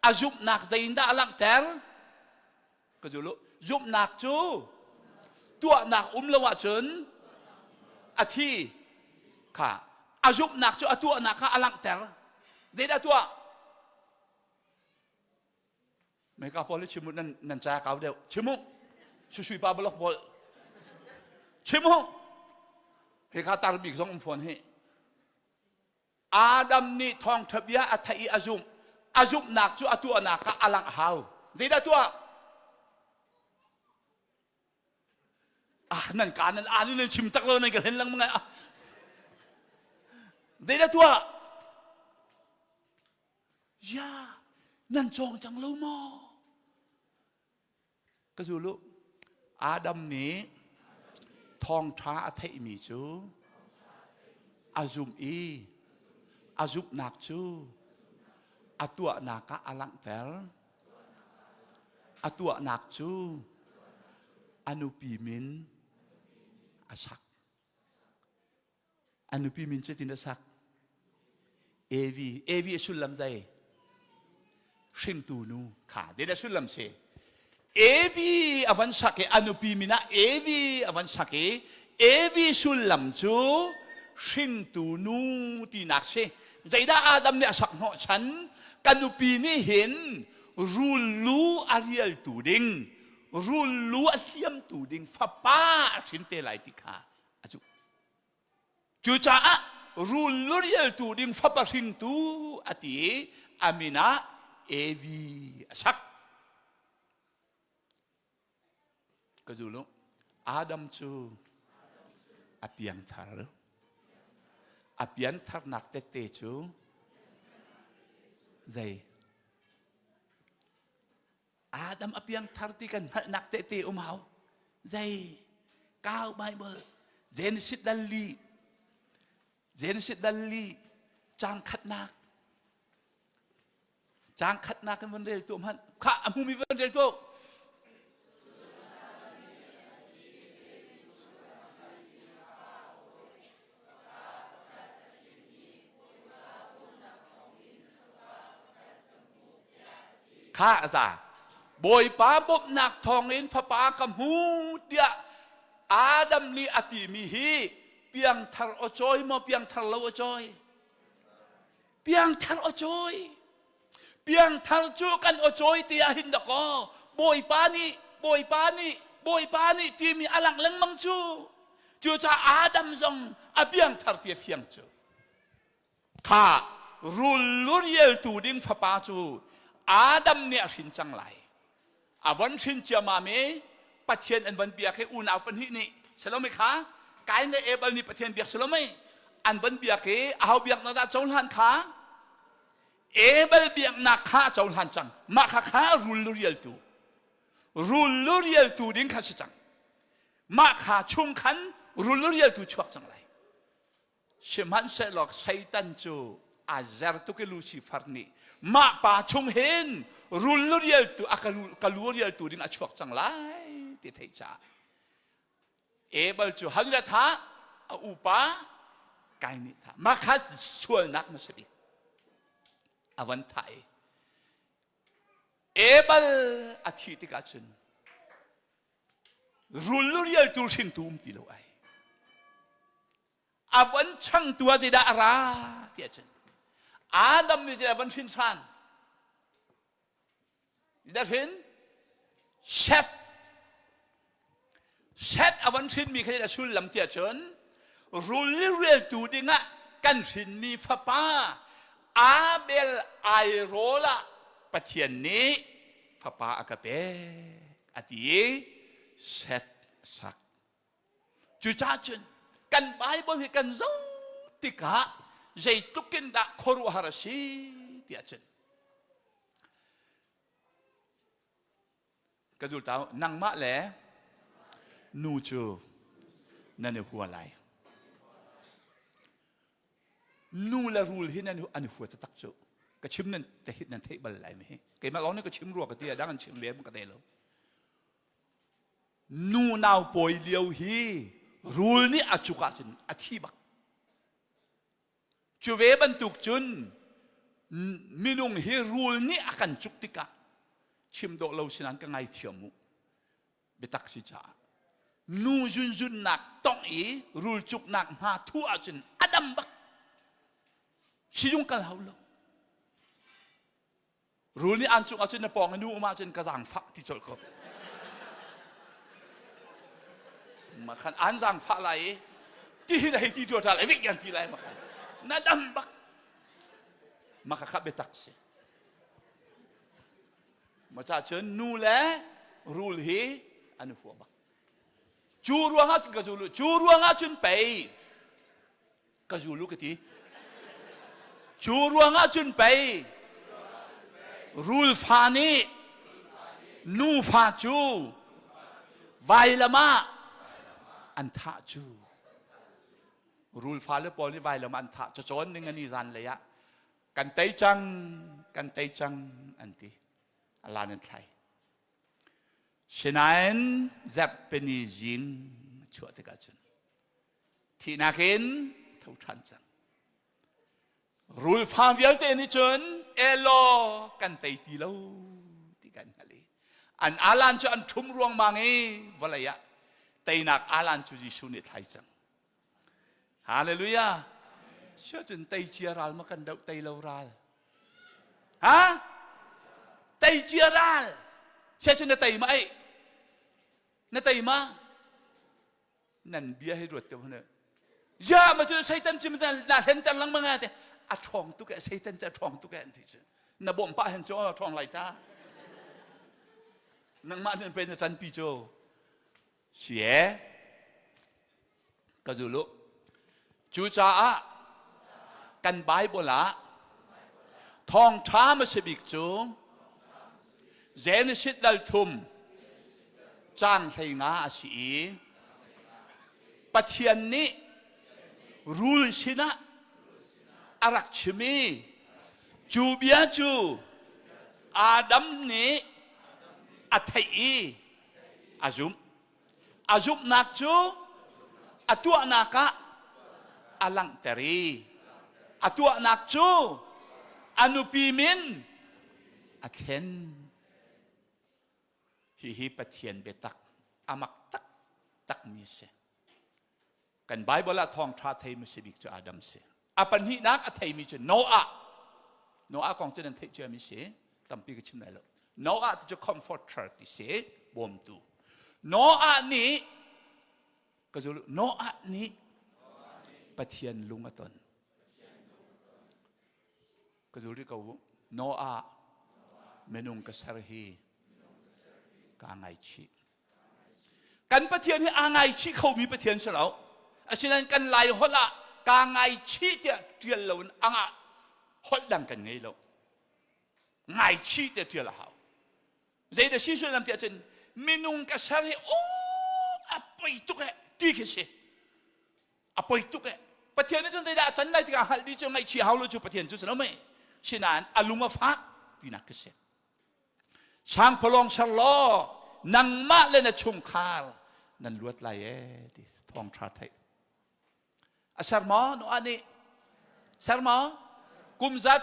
อาจุมนักใจอินดาลักเตอร์ก็จูลุจุมนักจูตัวนักละวะจนอาทิค่ะอาจุมนักจูตัวนักข้าลักเตอร์เด็ดตัวไม่กล้าพอเลยชิมุนั่นใจเขาเดียวชิมุช่วยปาบล็อกบอลชิมุเฮขาตาร์บิกส่งฝนให้อาดัมนี่ทองทบยาอัฐอิอาจุมนักจูตัวนักข้าลักฮาวเด็ดตัวนั่นการนั่นนี่ชิมตักเลยนั่นก็เห็นลังมั้งไงเดี๋ยวตัวยานั่นจงจังรู้มั้งก็จูลุอาดัมนี้ทองท้าอัฐอิมีจูอาจุมนักจูตัวนักอาลังเตลตัวนักจูอนุปีมินasak anu pi min che tin asak evi sulam zai shim tu nu kha de da sulam se evi avan sake anu pi mina evi avan sake evi sulam chu shim tu nu ti nak se zai da adam ne asak no chan kanu pi ni hin rulu arial tu dingรูลัวเทียมตูดิงฟ้าป้าสินเตลัยติขาจูจ้ารูลัวเรียลตูดิงฟ้าป้าสินตูอติอามินาเอวีสักก็จูลุอาดัมจูอภิยันทาร์นักเตเตจูใจอาดัมอภิยังทาร์ติกันนักเตะเฮาใจก้าวไบเบิลเจนสิดัลลีจางขัดนักกันวันเดียวตัวมันข้ามูมีวันเดียวตัวข้าอาซาบอยป้าบบนักทองอินพระปากำหูเดียอาดัมนี่อติมีฮีเปียงทาร์อจอยมาเปียงทาร์ลาวจอยเปียงทาร์อจอยเปียงทาร์จูกันอจอยที่อาหินดอกบอยป้านี่ที่มีอลังเลงมังจูจะอาดัมซองอเปียงทาร์ที่เฟียงจูข้ารูลุเรียลตูดิงพระปาจูอาดัมเนี่ยสินจังไหลวันชินเจมาเมปะเทียนอันวันเบียกให้อุณเอาปัญหินี่สลอมไหมคะกายในเอเบลนี่ปะเทียนเบียกสลอมไหมอันวันเบียกให้เอาเบียกนาดาเจ้าหันขาเอเบลเบียกนักขาเจ้าหันจังมาขารูลเรียลตูดิ้งขาจังมาขาชุ่มขันรูลเรียลตูชวกจังไรเชื่อมันเสลอกไซตันจูอาเซร์ตุเกลูซิฟาร์นี่มาป่าชงเห็นรูลเรียลตูกัลเรียลตูดิ้งอชวกจังไรติดให้จ่าเอเบลจูฮัลล์ท่าอุปากายนิท่ามาคัดส่วนนักมาสบิอวันไทยเอเบลอาทิตย์กันจนรูลเรียลตูชินตูมติโลไออวันช่างตัวจะได้อะไรเดียจันอาดัมนี่จะวันชินชันได้เห็นเชฟอวันชินมีใครจะชุนลำเตียจนรูลเรียลตูดิ้งะกันชินมีฟ้าป้าอาเบลไอโรล่าปะเทียนนี้ฟ้าป้าอากาเปอติเซตสักจุจ้าจนกันไบเบิลกันเจ้าติกะใจตุกินดะคอรุฮาราชีที่อาจารย์กระจุลเต้านังมะแหล่นูจูนั่นหัวไหลนูละรูลที่นั่นอันหัวตะตักจูกระชิมนั่นแต่หินนั่นเทบัลไหลไหมเกี่ยมาร้องนี่ก็ชิมรัวกันที่ดังกันชิมเลี้ยมันก็ได้แล้ว นูนาวปอยเลียวฮีรูลนี่อาจุกะจุนอธิบักจูเวบันตุกจุนมินุงฮีรูลนี่อากันจุกติกะชิมโดเราสินันก็ไงเทียมุเบตักสิจ้านูจุนนักต้องอีรูลจุกนักมาทัวจุนอดัมบักชิจุงกันเขาเรารูลนี่อันจุกอาจุนในปองนูมาจุนกระสังฟักที่จดก็มาขันอันสังฟ้าไหลที่ไหนที่ตัวอะไรวิญญาณที่ไหนมาขันน่าดำบักมาขับเบตักเสมาจากเชิญนูแลรูลฮีอันนี้ฟัวบักจูรัวงาจุนกะจูลุจูรัวงาจุนไปกะจูลุกทีจูรัวงาจุนไปรูลฟานีนูฟาจูไวละมาอันท่าจูรูลฟ้าเลือปอนี่ไวแล้วมันท่าจะโจนนึงอันนี้รันเลยอะกันเตยจังอันที่อัลลานันไทยฉะนั้นจะเป็นยินชั่วที่กันจนที่นักเห็นเท่าทันจังรูลฟ้าเวียลเตนี่จนเอโลกันเตยตีเราที่กันอะไรอันอัลลันจะอันทุ่มรวงมาไงวะเลยอะแต่นักอาลันจุจิชุนิทไทยจังฮาเลลูยาเชื่อจนไตเจียรัลมากันเดาไตเลารัลฮะไตเจียรัลเชื่อจนไตมาไอ้นไตมานั่นเบียให้รวดเต็มเลยย่ามาจนใช้ตันจิมตันน่าเห็นจังลังมังไงแต่อาทองตุกแกใช้ตันจะทองตุกแกที่จะน่าบ่มป้าเห็นจ้าทองไหลตานังมาเนี่ยเป็นจันปีโจเสียก็จะรู้จูจ้ากันไบเบิลละทองท้ามาสบิกจูเจนสิดดัลทุมจางไทงาอาชีปะเทียนนี้รูลชินะอารักชมีจูเบียจูอาดัมนี้อัตยีอาจุมnak cu atua naka alang teri atua nak cu anu pimin athen hi pathian betak amak tak mi se kan bible la thong tha thei mi sibik chu adam se apan hi nak athei mi chu noah kong chen thei chu mi se tampi ke chim lai lo noah chu comforter ti se bom tuโนอานี้ก็จะโนอานี้ปะเทียนลุงอตนก็จะเรียกว่าโนอาเมนุงกษรฮีกางไงชีกันปะเทียนที่อ่างไงชีเขามีปะเทียนเสลาฉะนั้นกันไล่หัวละกางไงชีเทียนเราอ่างหัวดังกันไงเราไงชีเทียนเราเดี๋ยวชีช่วยนำเทียนมินุงกษรฮีโอ้apa itu ke tiga sih apa itu ke petian itu tidak cendai tiga hal di cuma cia halu tu petian tu selama sinan alunga fak tidak keseh sang pelong salo nang mak le na chungkar nan luat laye di pong tratai asar ma no ani sarma kumzat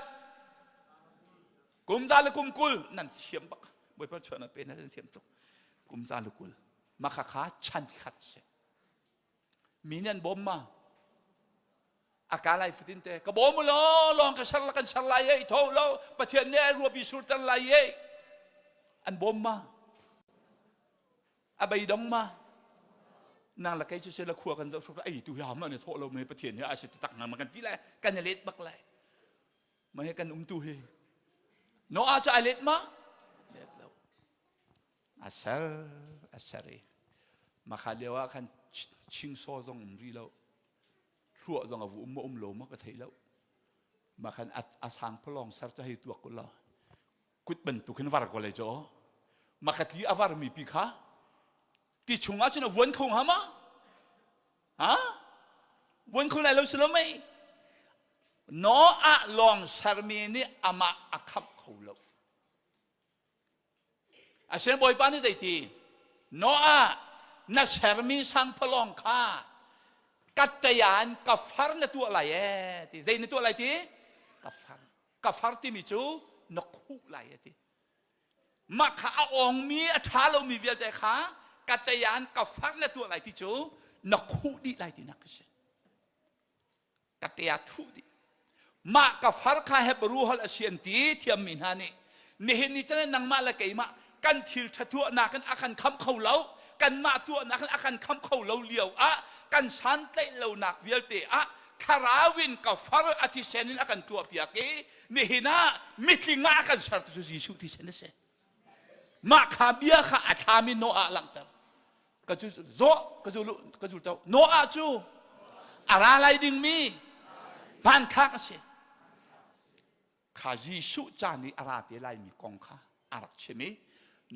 le kumkul nan siam bak boy pa chona pe na siam tu kumzat le kulมาขาชันขัดเสียมีนั่นบ่มมาอาการอะไรฟิตินเตะก็บ่มลองกับฉันละกันฉันไล่ไอ้ท้องเราประเทศนี้รัวพิสูจน์กันไล่ไอ้อันบ่มมาอาใบดองมานางละไก่จะเชื่อละขัวกันจะสุดไอ้ตุยามเนี่ยท้องเราไม่ประเทศนี้อาจจะตักนำมากันที่ไรกันเล็ดบักไรมาให้กันตุยโนอาจะเล็ดมาเล็ดแล้วอาเซรีมาขาเดียวว่าคันชิงโซ่ตรงรีแล้วทั่วตรงอาวุธโลมก็เทแล้วมาคันอาสางพลองสัรจะให้ตัวกุลากุดบรรทุกขึ้นวาร์กเลยจ้อมาขัดที่อวาร์มีปีขาที่ชงอาจจะวนคงหามาฮะวนคงไหนเราสลบไหมโนอาลองสารมีนี่อามาอาคับเขาแล้วอาเชนบอยปานี่ใจทีโนอา na sermi sang pelong kha katayan kafar na tu alai ti zai na tu alai ti kafar ti mi chu na khu lai ti ma kha ong mi a tha lo mi vial te kha katayan kafar na tu alai ti chu na khu di lai ti na kse kataya thu di ma kafar kha he bru hal asian ti thiam min ha ni ni hin ni chana nang ma la kai ma kan thil thathu na kan akan kham khau loกันมาตัวนักอาการคำเขาเราเลี้ยวอะกันสันเตเราหนักเวียลเตอะคาราวินกับฟาร์อธิเซนินอาการตัวเปียกนี่เห็นนะมิตรงากันสัตว์ตุจิสุที่เซนเซมาขาเบียขาอัฐามิโนอาหลังเตก็จูโซก็จูเตโนอาจูอะไรดิ่งมีพันคักเสขาจิสุจานี่อะไรเตไลมีกองขาอารักเชมี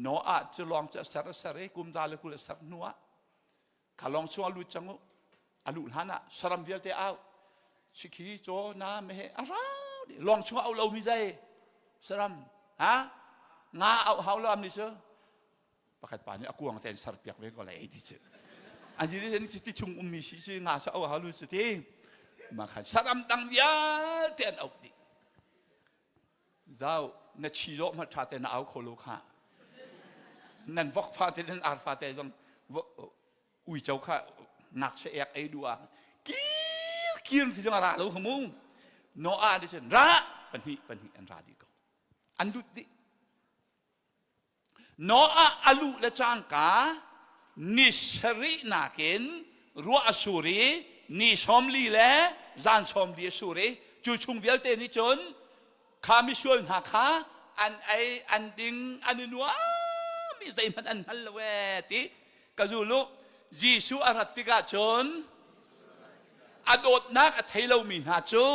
โนอาจะลองจะสารสารกุมดาลกุลสักนัวข้าลองชัวลุจังอลุฮันะสรัมเวียลเตเอาชิคีโจนาเมเฮอาราวลองชัวเอาเรามีใจสรัมฮะงาเอาเฮาลามนี่เชื่อประกาศป่านนี้อากูอังเตนสารเปียกไว้ก็เลยที่เชื่ออันนี้เรื่องที่ชุงมีชื่องาจะเอาเฮาลุสติมาขันสรัมตังเวียลเตนเอาดิเจ้าเนชิโรมาทาเตนเอาโคโลคานั่นวอกฟาเตนันอาร์ฟาเตจงอุ้ยเจ้าข้าหนักเสียไอ้ดูอ่ะกินที่จังหวะเราขมุงโนอาดิฉันระปัญหิอันราดีก็อันดุดิโนอาอลุละจังกานิสรินาเกนรัวอสุรีนิสอมลีและจานสอมดีอสุรีจูชุงเวลเตนิจนข้ามิชวนหาข้าอันดิงอันนัวใจมันอันฮัลเวติกะจูลุยิสุอารัติกาชนอดดนักอทัยเรามินหาจู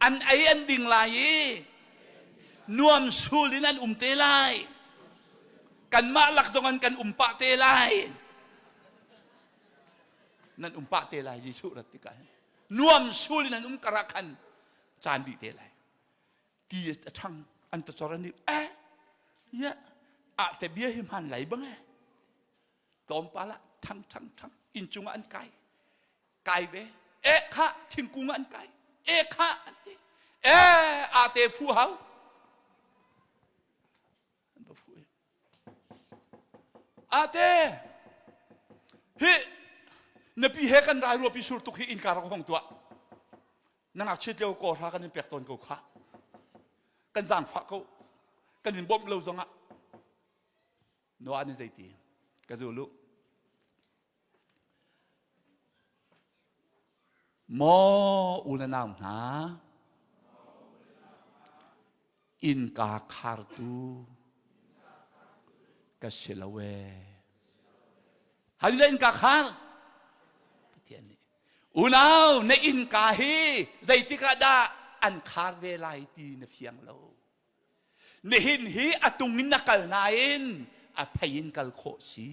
อันอันดิ่งลายนวมสูลินันเตลายกันมาหลักตรงกันปะเตลายนั่นปะเตลายยิสุอารัติกานวมสูลินันกระคันจานดีเตลายที่จะทั้งอันตรายนี่ยะอาจจะเบี้ยหิมหันไหลบ้างไงตอมปลาละทั้งอินจุงอันไก่เวค่ะทิ้งกุงอันไก่ค่ะอันที่อาเตฟูเฮาอาเตเฮ้นบีเฮกันรายรัวพิสูจน์ตุกฮีอินการของตัวนั่งอัดเชือกเดียวก่อท่ากันในเปียกตนกูค่ะกันจางฟ้าเขากันหินบ่มเราจงอ่ะโนอานี่ใจตีกระจูลุมออุลนามนะอินกาคาร์ตูกัสเชลเวฮันนี่อินกาคาร์เทียนนี่อุนาวในอินกาฮีใจติกาดาอันคาร์เวลายตีนเฟียงเราในหินฮีอตุงินนักลนายนอภัยนกัลโคชี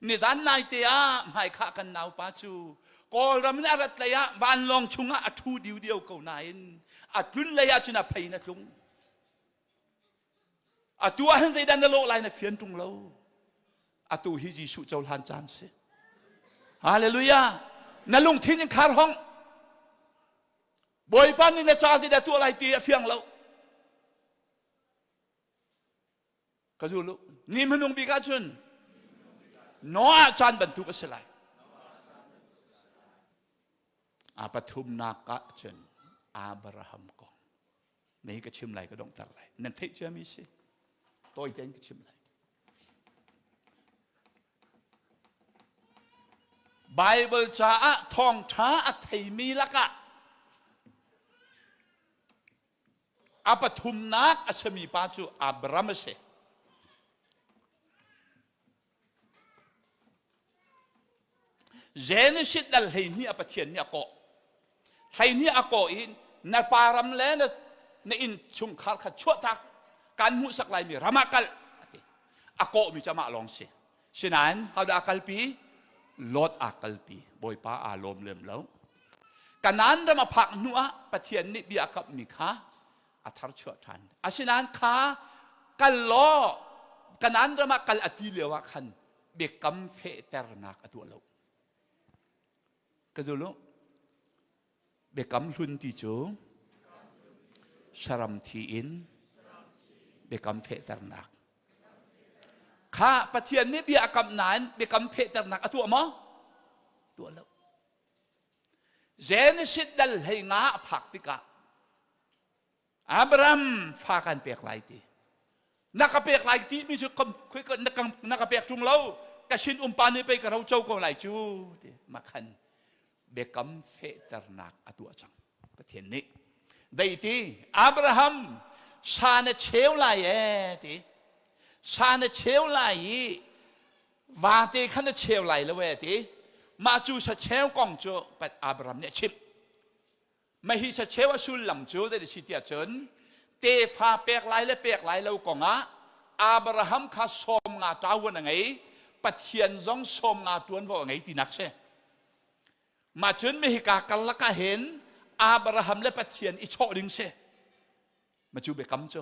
นี่ด้านนายเตียไม่ข้ากันนาวป้าจูกอลรามินารัตเลยะวันลองชุงอัทูเดียวเขานายนอัตุนเลยะจุนอภัยนักลุงอัตัวหันใจดันนโลลายนเฟียนตุงเราอัตัวฮิจิสุเจ้าลันจานเสฮาเลลูยานั่นลุงทิ้งยังคาร์ห้องบอยปันนี่นะจานที่ได้ตัวอะไรตีเฟียงเราก็จูลุนี่มันนุ่งบิกาจุนโนอาจานบรรทุกสลายอาปฐุมนากะจุนอาบราฮัมกองนี่ก็ชิมไหลก็ต้องตัดไหลนั่นเทเจมิสิตัวเด่นก็ชิมไหลไบเบิลจ้าทองช้าอัฐิมีละกะอาปฐุมนักอัชมีปาจูอับรามเสเจนสิดดัลเฮนี่อปะเทียนนี่อโกเฮนี่อโกอินนัดปารำเลนในอินชุงขารขัดชั่วทักการมุสักลายมีรามากัลอโกมีจะมาลองเสียฉะนั้นฮาวดากัลปีลดอากัลปีบอยป้าอารมณ์เลื่อมแล้วกันนั้นเรามาพักนัวปะเทียนนี่บีอากับมีข้าอัธรชั่วทันฉะนั้นข้ากัลล้อกันนั้นเรามากัลอติเลวะขัน เบกัมเฟเตอร์นักตัวเราก็จะรู้เบกัมลุนที่จูสรัมทีอินเบกัมเฟเตอร์นักข้าปะเทียนนี่เบียกำนานเบกัมเฟเตอร์นักตัวมั้งตัวเราเจนสิดดัลให้งาผักติกะอับรามฝากันเปียกไหลตีนักเปียกไหลตีมีสุขคุยกันนักเปียกจุงเรากระชินปานีไปกับเราเจ้าก็ไหลจูมาขันเบกัมเฟเตอร์นักตัวจังประเทศนี้ได้ตีอับราฮัมชาเนเชลไลตีชาเนเชลไลวาตีขันเชลไลแล้วเวตีมาจูชาเชลกองจูปัดอับราฮัมเนี่ยชิมไม่ฮิชาเชวสุลลัมจูได้ดิสิเตียจนเตฟาเปียกไหลและเปียกไหลแล้วกองอับราฮัมข้าสมงาตาวันไงปะเทียนจงสมงาตัวว่าไงที่นักเชมาจนไม่ฮิกากันละก็เห็นอับราฮัมและปะเทียนอิชอดึงเชมาจูเบกัมจู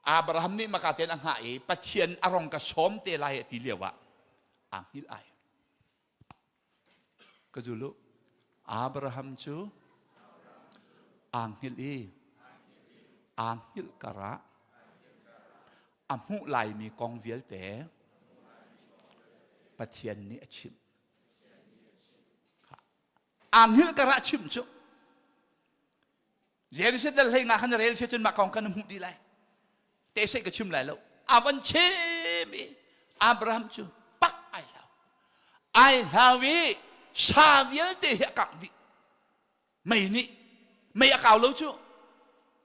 อับราฮัมนี่มากาเตนอังหายปะเทียนอารมณ์กระสมเตลัยที่เรียกว่าอังฮิลไอก็จูลุอับราฮัมจูอังฮิลอังฮิลกระอัมหุไลมีกองเวียลแต่ปะเทียนนี่ชิมอังฮิลกระชิมจูเจริญเสด็จเลยงาขันเรียนเสด็จจนมากองกันหุดีไลเตะเสกชิมไลแล้วอาวันเชมีอับราฮัมจูปักไอลาวีชาเวียลเตะกังดิไม่นี่ไม่เอาเราจู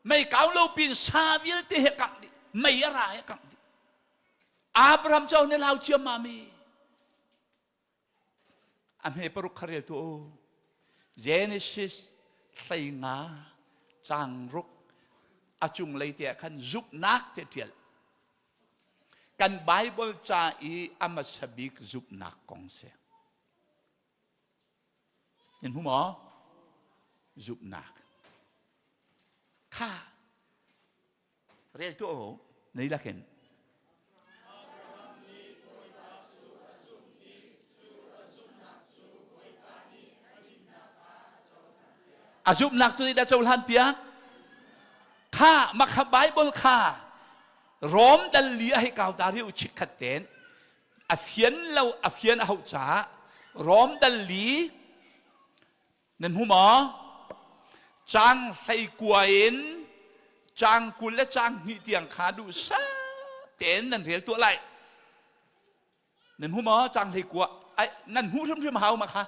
ไม่เอาเราเป็นชาเวียลเตะกังดิไม่อะไรกังดิอับราฮัมเจ้าในเราเชื่อมามีอเมปรุขเรียตัวเจเนซิสใส่งาจังรุกอาจุงเลยเตียขันจุกนักเตียลกันไบเบิลจาอีอามาสบิกจุกนักกองเสียเห็นผู้หมอจุกนักข้าเรียกตัวโอ้นี่ละเห็นอาจุกนักจุดได้เจ้าหลานเปียกข้ามาขบายบนข้าร้อมดัลลีให้กาวตาริวชิคขัดเตนอาเฟียนเราอาเฟียนเอาจ้าร้อมดัลลีนั่นหูหมอจังให้กวนจังกุลและจังหิเตียงขาดูซาเตนนั่นเรียกตัวอะไรนั่นหูหมอจังให้กวไอ้นั่นหูทุ่มๆเฮามาค่ะ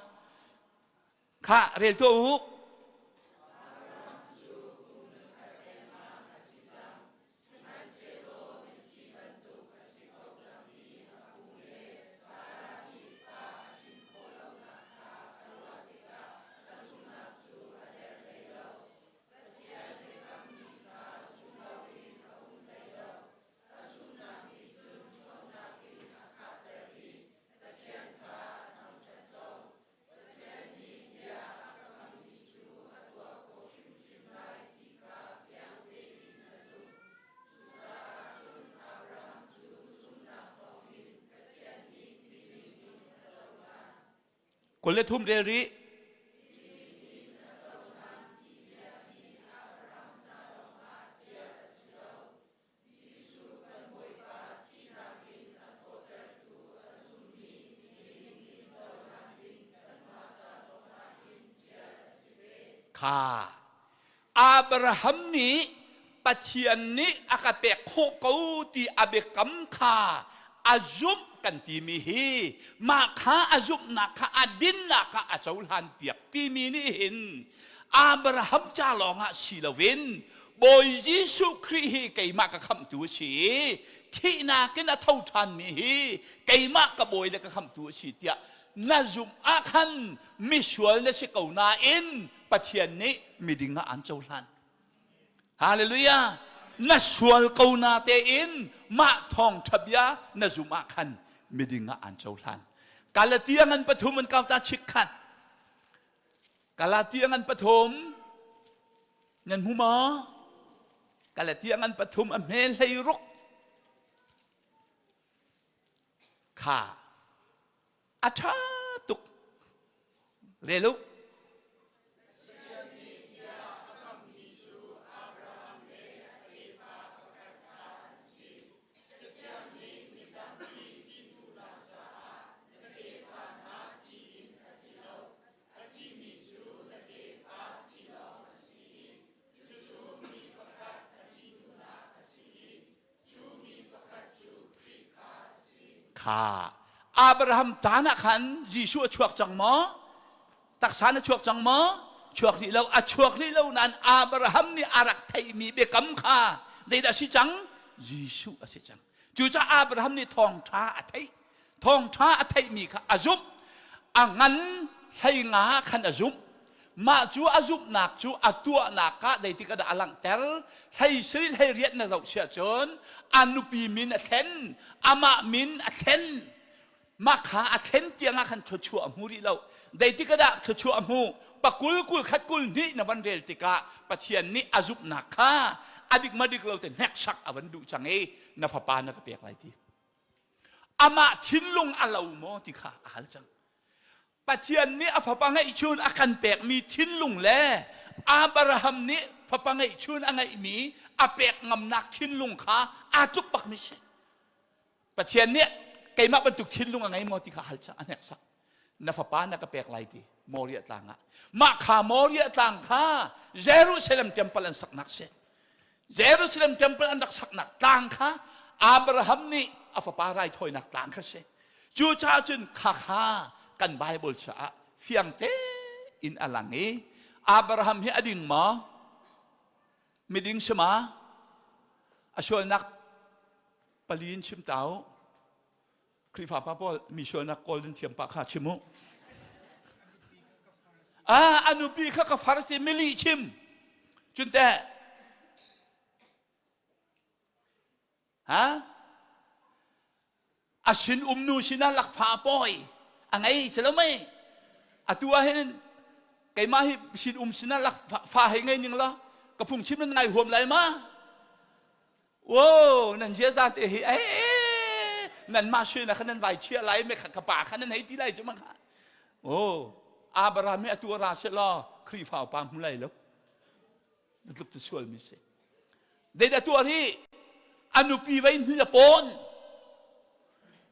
ข้าเรียกตัวหูคนเล่ทุ่มเรริข้าอับราฮัมนี้ปะเทียนนี้อากาเปกโคกูตีอาเบกัมข้าอาจุมกันตีมีฮีมาข้าอาจุมนักข้าอดินนักข้าอาเจ้าหลานเปียกตีมีนี่เห็นอับราฮัมจ้าลองศิลวินบอยยิสุคริฮีไก่มากกับคำตัวชีที่นากินเท่าทันมีฮีไก่มากกับบอยและกับคำตัวชีเตียนาจุมอาคันมิชวลและสิเกานาอินปะเทียนนี้มีดิ่งอันเจ้าหลานฮาเลลูยานัสวลเกานาเตอินมาทองทับยานาจุมาคันมีดิ่งอันเจ้าหลานกาลาเตียงันปฐุมมันกาวตาชิกขันกาลาเตียงันปฐุมยันหูมอกาลาเตียงันปฐุมอเมลให้รุก ข้าอาชาตุกเรลุข้าอับราฮัมจานะขันยิชูชวกจังมอตักษานชวกจังมอชวกที่เราชวกที่เรานั้นอับราฮัมนี่อารักไทยมีเบกำข้าในดัชจังยิชูอสิจังจู่จะอับราฮัมนี่ทองท้าอัทยทองท้าอัทยมีข้าอาจุมอังงั้นให้งาขันอาจุมมาจูอาจุมนักจูอัตัวนักกะในที่กระดาลังเตลให้สิริให้เรียนในเราเชื่อจนอนุปีมินอัทเทนอามามินอัทเทนมาขาอัทเทนเตียงขันชัวๆมูริเราในที่กระดาชัวๆมูปะกุลกุลขัดกุลนี่ในวันเรลติกาปะเทียนนี่อาจุมนักข้าอดิกมาดิกเราแต่แนกชักอวันดูจังเอนับปานักเปียกไรที่อามาทิ้นลงอาลาวโมติข้าอาลจังปะเทียนนี้อัฟปังไอชูนอากันเปกมีทิ้นลุงแลอับราฮัมนี้อัฟปังไอชูนอังไอมีอาเปกงำนักทิ้นลุงขาอาจุกปักมิเชปะเทียนนี้ไกมาบรรทุกทิ้นลุงอังไอมอติขาฮัลจังอันนี้สักนับปานักเปกไรที่โมเรียต่างะมาขาโมเรียต่างข้าเยรูซาเล็มเทมเพลอันสักนักเชเยรูซาเล็มเทมเพลอันสักนักต่างข้าอับราฮัมนี้อัฟปาไรถอยนักต่างข้าเชจูชาจุนข้ากันไบเบิลชาเฟียงเตอินอลังเออับราฮัมเฮอดิ่งมาไม่ดิ่งใช่ไหมชวนนักปลีนชิมเต้าคริฟาพาพอมีชวนนักโกลเด้นเทียมปากขาชิมุอนุบีข้ากับฟาริสีมิลิชิมจุนแต่ชินนูชินาลักฟาปอยอังไงเสร็จแล้วไหมตัวเห็นไก่มาให้ชินชินาลักฟาให้ไงนึงละกระพุ้งชิมนั่นไงห่วมไรมาโว้นั่นเชื่อซาเตะนั่นมาชื่อนะขนาดไหวเชื่อไรไม่ขัดกระปากขนาดไหนที่ไรจะมั้งค่ะโอ้อาบราฮัมตัวราชลอครีฟ้าปามหุ่นไรแล้วนั่นลุกจะช่วยมิเสเด็ดตัวที่อนุปีไว้ที่จะปน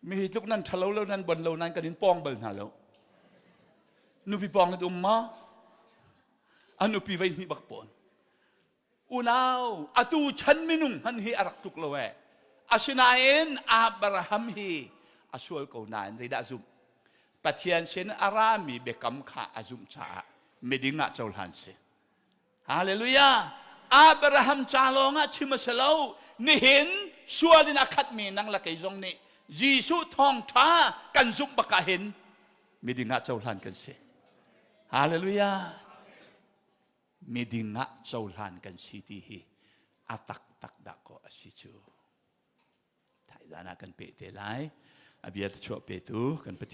มีทุกนั้นทะเลาะแล้วนั้นบนเรานั้นกันดินปองเบิลหาแล้วนุปีปองนั่นมาอนุปีไว้ที่บักปนอุณาวตูฉันไม่นุ่งฮันฮีอารักตุกละเวอาชนาเอ็นอับราฮัมฮีอาชวลกูนานในดาซุมปะเทียนเชนอารามีเบกัมขาอาซุมชาไม่ดิ้งอ่ะเจ้าหันเสฮาเลลูยาอับราฮัมจาลงอ่ะชิมเสลาวนี่เห็นชัวลินอาคัดมีนังละไกจงนี่ยิสุทองท้ากันซุมปะกะเห็นไม่ดิ้งอ่ะเจ้าหันกันเสฮาเลลูยาไม่ดิ้งอ่ะเจ้าหันกันสิที่ฮีอาตักตักดักก็อาศิจูไทยดานากันเปเตไลอาเบียตชัวเปตูกัน